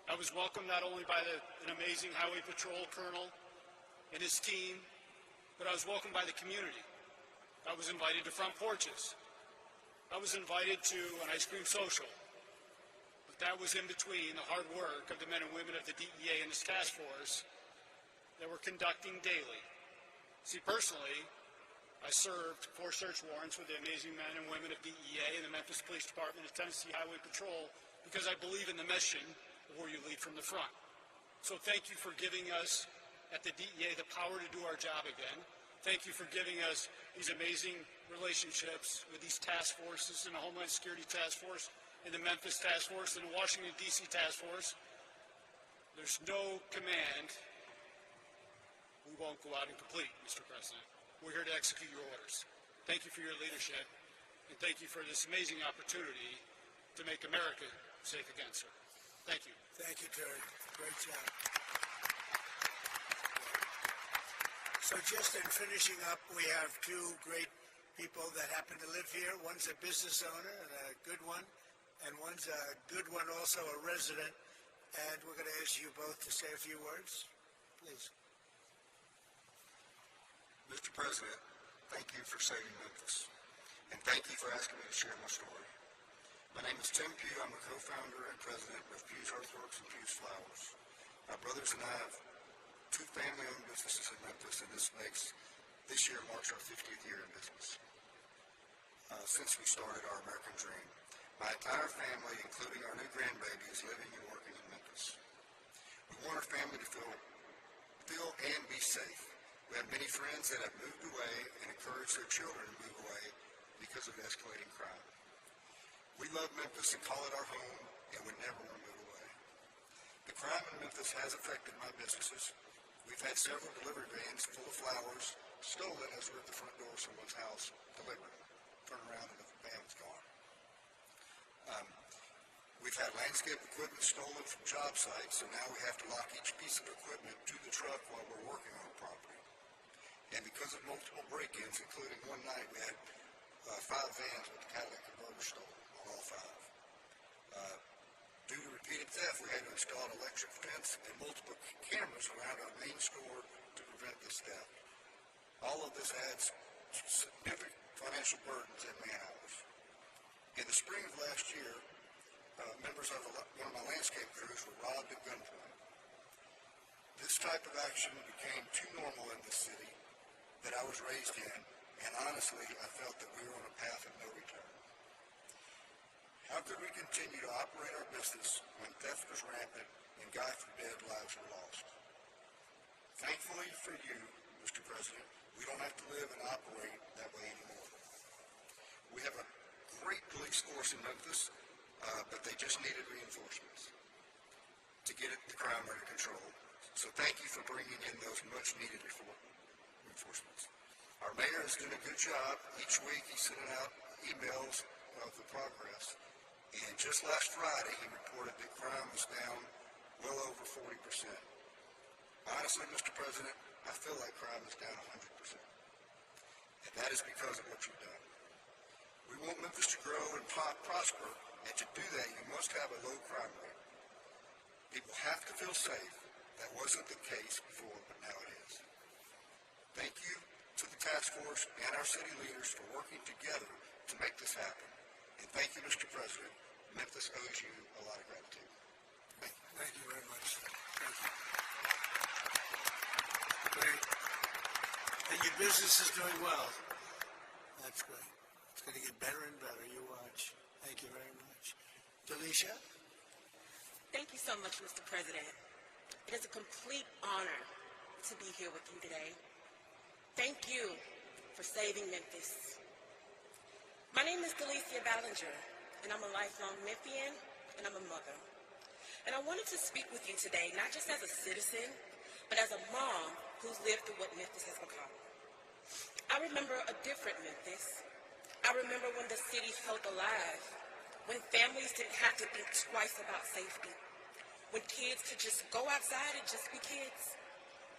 I was welcomed not only by an amazing Highway Patrol colonel and his team, but I was welcomed by the community. I was invited to front porches. I was invited to an ice cream social. But that was in between the hard work of the men and women of the DEA and this task force that we're conducting daily. See, personally, I served 4 search warrants with the amazing men and women of DEA and the Memphis Police Department and Tennessee Highway Patrol because I believe in the mission of where you lead from the front. So thank you for giving us at the DEA the power to do our job again. Thank you for giving us these amazing relationships with these task forces and the Homeland Security Task Force and the Memphis Task Force and the Washington, D.C. Task Force. There's no command we won't go out and complete, Mr. President. We're here to execute your orders. Thank you for your leadership, and thank you for this amazing opportunity to make America safe again, sir. Thank you. Thank you, Terry. Great job. So just in finishing up, we have 2 great people that happen to live here. One's a business owner, and a good one, and one's a good one, also a resident. And we're going to ask you both to say a few words, please. Mr. President, thank you for saving Memphis, and thank you for asking me to share my story. My name is Tim Pugh. I'm a co-founder and president of Pugh's Earthworks and Pugh's Flowers. My brothers and I have 2 family-owned businesses in Memphis, and this year marks our 50th year in business. Since we started our American dream, my entire family, including our new grandbaby, is living and working in Memphis. We want our family to feel and be safe. We have many friends that have moved away and encourage their children to move away because of escalating crime. We love Memphis and call it our home and would never want to move away. The crime in Memphis has affected my businesses. We've had several delivery vans full of flowers stolen as we're at the front door of someone's house delivered. Turn around and the van's gone. We've had landscape equipment stolen from job sites, so now we have to lock each piece of equipment to the truck while we're working on the property. And because of multiple break-ins, including one night we had 5 vans with the catalytic converter stolen on all 5. Due to repeated theft, we had to install an electric fence and multiple cameras around our main store to prevent this theft. All of this adds significant financial burdens and man hours. In the spring of last year, members of one of my landscape crews were robbed at gunpoint. This type of action became too normal in this city that I was raised in, and honestly, I felt that we were on a path of no return. How could we continue to operate our business when theft was rampant and, God forbid, lives were lost? Thankfully for you, Mr. President, we don't have to live and operate that way anymore. We have a great police force in Memphis, but they just needed reinforcements to get the crime under control. So thank you for bringing in those much-needed reinforcements. Our mayor is doing a good job. Each week he's sending out emails of the progress. And just last Friday, he reported that crime was down well over 40%. Honestly, Mr. President, I feel like crime is down 100%. And that is because of what you've done. We want Memphis to grow and prosper, and to do that, you must have a low crime rate. People have to feel safe. That wasn't the case before, but now it is. Thank you to the task force and our city leaders for working together to make this happen. And thank you, Mr. President. Memphis owes you a lot of gratitude. Thank you. Thank you very much. Thank you. Great. And your business is doing well. That's great. It's going to get better and better. You watch. Thank you very much. Delisha? Thank you so much, Mr. President. It is a complete honor to be here with you today. Thank you for saving Memphis. My name is Delicia Ballinger, and I'm a lifelong Memphian, and I'm a mother. And I wanted to speak with you today, not just as a citizen, but as a mom who's lived through what Memphis has become. I remember a different Memphis. I remember when the city felt alive, when families didn't have to think twice about safety, when kids could just go outside and just be kids.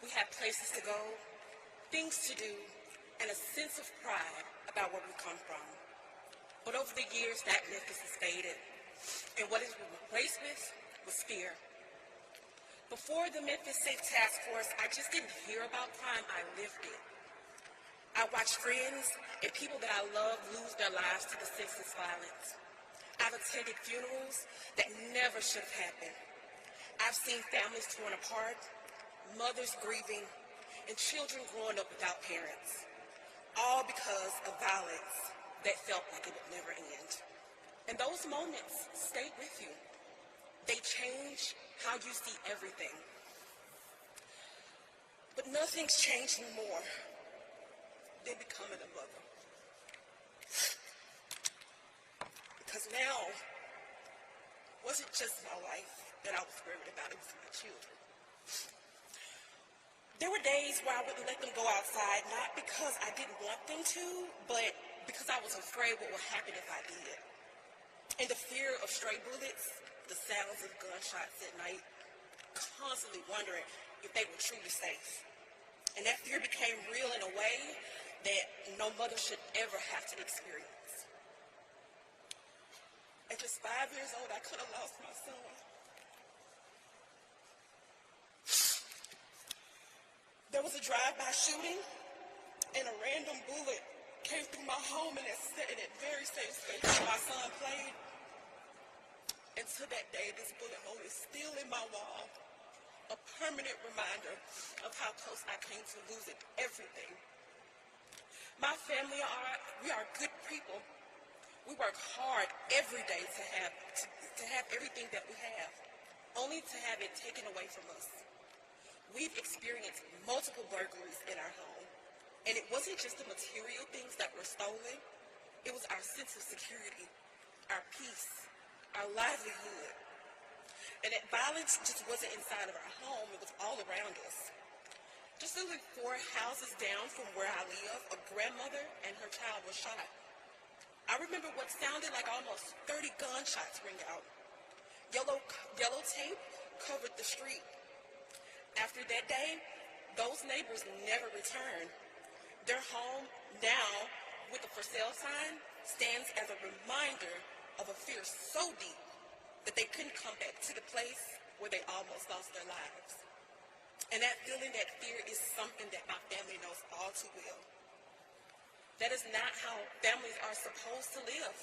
We had places to go, things to do, and a sense of pride about where we come from. But over the years, that Memphis has faded, and what it's been replaced with was fear. Before the Memphis Safe Task Force, I just didn't hear about crime, I lived it. I watched friends and people that I love lose their lives to the senseless violence. I've attended funerals that never should have happened. I've seen families torn apart, mothers grieving, and children growing up without parents, all because of violence that felt like it would never end. And those moments stay with you. They change how you see everything. But nothing's changed more than becoming a mother. Because now, it wasn't just my life that I was worried about, it was my children. There were days where I wouldn't let them go outside, not because I didn't want them to, but because I was afraid what would happen if I did. And the fear of stray bullets, the sounds of gunshots at night, constantly wondering if they were truly safe. And that fear became real in a way that no mother should ever have to experience. At just 5 years old, I could have lost my son. There was a drive-by shooting, and a random bullet came through my home and it sat in that very same space where my son played. And to that day, this bullet hole is still in my wall, a permanent reminder of how close I came to losing everything. My family we are good people. We work hard every day to have everything that we have, only to have it taken away from us. We've experienced multiple burglaries in our home, and it wasn't just the material things that were stolen, it was our sense of security, our peace, our livelihood. And that violence just wasn't inside of our home, it was all around us. Just literally 4 houses down from where I live, a grandmother and her child were shot. I remember what sounded like almost 30 gunshots ring out. Yellow tape covered the street. After that day, those neighbors never returned. Their home now, with the for sale sign, stands as a reminder of a fear so deep that they couldn't come back to the place where they almost lost their lives. And that feeling, that fear, is something that my family knows all too well. That is not how families are supposed to live.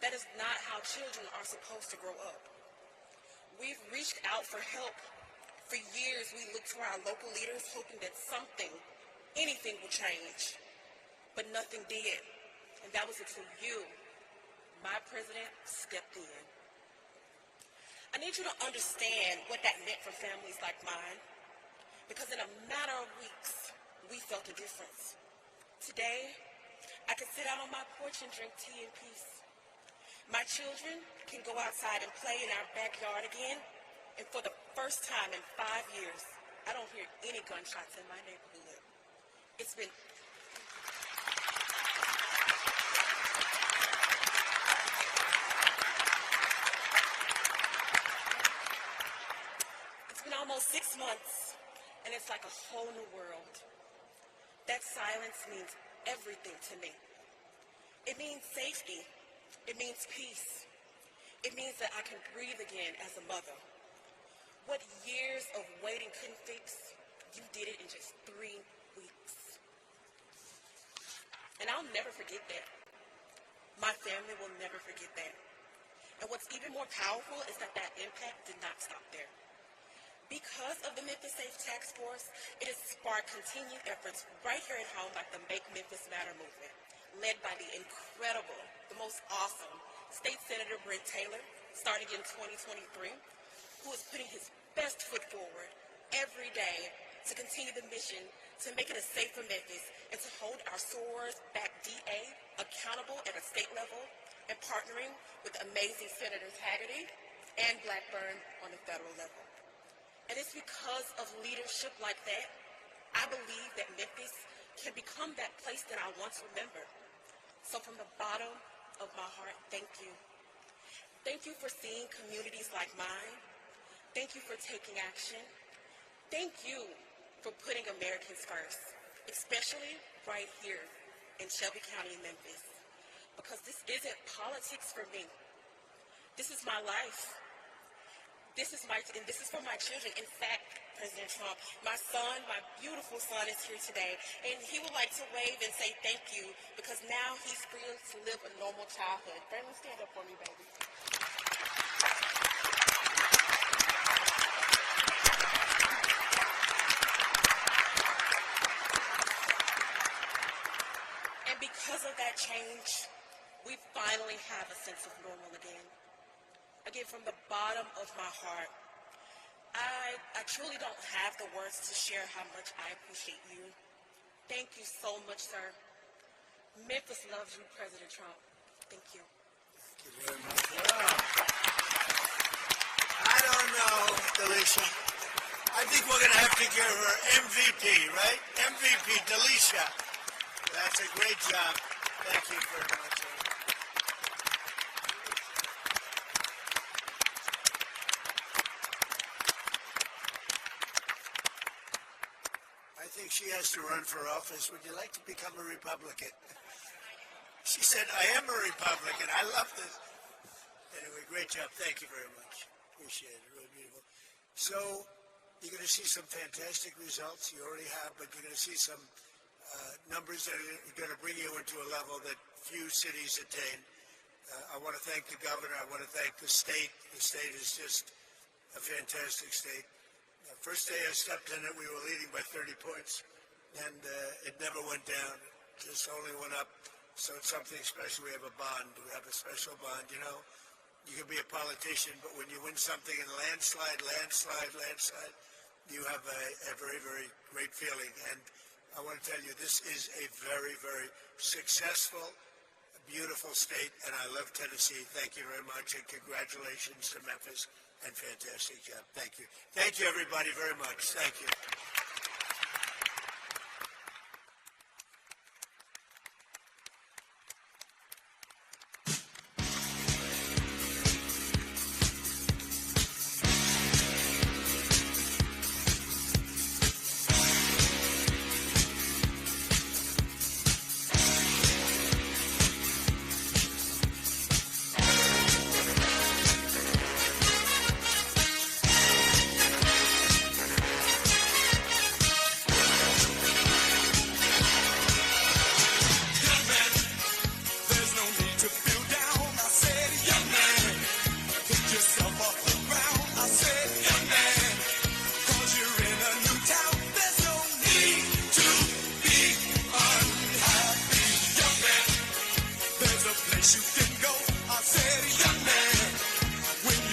That is not how children are supposed to grow up. We've reached out for help. For years, we looked to our local leaders hoping that something, anything will change. But nothing did. And that was until you, my president, stepped in. I need you to understand what that meant for families like mine. Because in a matter of weeks, we felt a difference. Today, I can sit out on my porch and drink tea in peace. My children can go outside and play in our backyard again. And for the first time in 5 years, I don't hear any gunshots in my neighborhood. It's been almost 6 months, and it's like a whole new world. That silence means everything to me. It means safety. It means peace. It means that I can breathe again as a mother. What years of waiting couldn't fix, you did it in just 3 weeks. And I'll never forget that. My family will never forget that. And what's even more powerful is that that impact did not stop there. Because of the Memphis Safe Task Force, it has sparked continued efforts right here at home, like the Make Memphis Matter movement, led by the incredible, the most awesome State Senator Brent Taylor, starting in 2023, who is putting his best foot forward every day to continue the mission to make it a safer Memphis and to hold our SOARS-backed DA accountable at a state level, and partnering with amazing Senators Hagerty and Blackburn on the federal level. And it's because of leadership like that, I believe that Memphis can become that place that I once remembered. So from the bottom of my heart, thank you. Thank you for seeing communities like mine. Thank you for taking action. Thank you for putting Americans first, especially right here in Shelby County, Memphis. Because this isn't politics for me. This is my life. This is for my children. In fact, President Trump, my son, my beautiful son, is here today, and he would like to wave and say thank you because now he's free to live a normal childhood. Brandon, stand up for me, baby. And because of that change, we finally have a sense of normal again. Again, from the bottom of my heart, I truly don't have the words to share how much I appreciate you. Thank you so much, sir. Memphis loves you, President Trump. Thank you. Thank you very much. Wow. I don't know, Delisha. I think we're going to have to give her MVP, right? MVP, Delisha. That's a great job. Thank you very much. I think she has to run for office. Would you like to become a Republican? She said, I am a Republican. I love this. Anyway, great job. Thank you very much. Appreciate it. Really beautiful. So you're going to see some fantastic results. You already have, but you're going to see some numbers that are going to bring you into a level that few cities attain. I want to thank the governor. I want to thank the state. The state is just a fantastic state. First day I stepped in it, we were leading by 30 points, and it never went down. It just only went up. So it's something special. We have a bond. We have a special bond. You know, you can be a politician, but when you win something in landslide, you have a very, very great feeling. And I want to tell you, this is a very, very successful, beautiful state, and I love Tennessee. Thank you very much, and congratulations to Memphis. And fantastic job. Thank you. Thank you, everybody, very much. Thank you.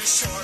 short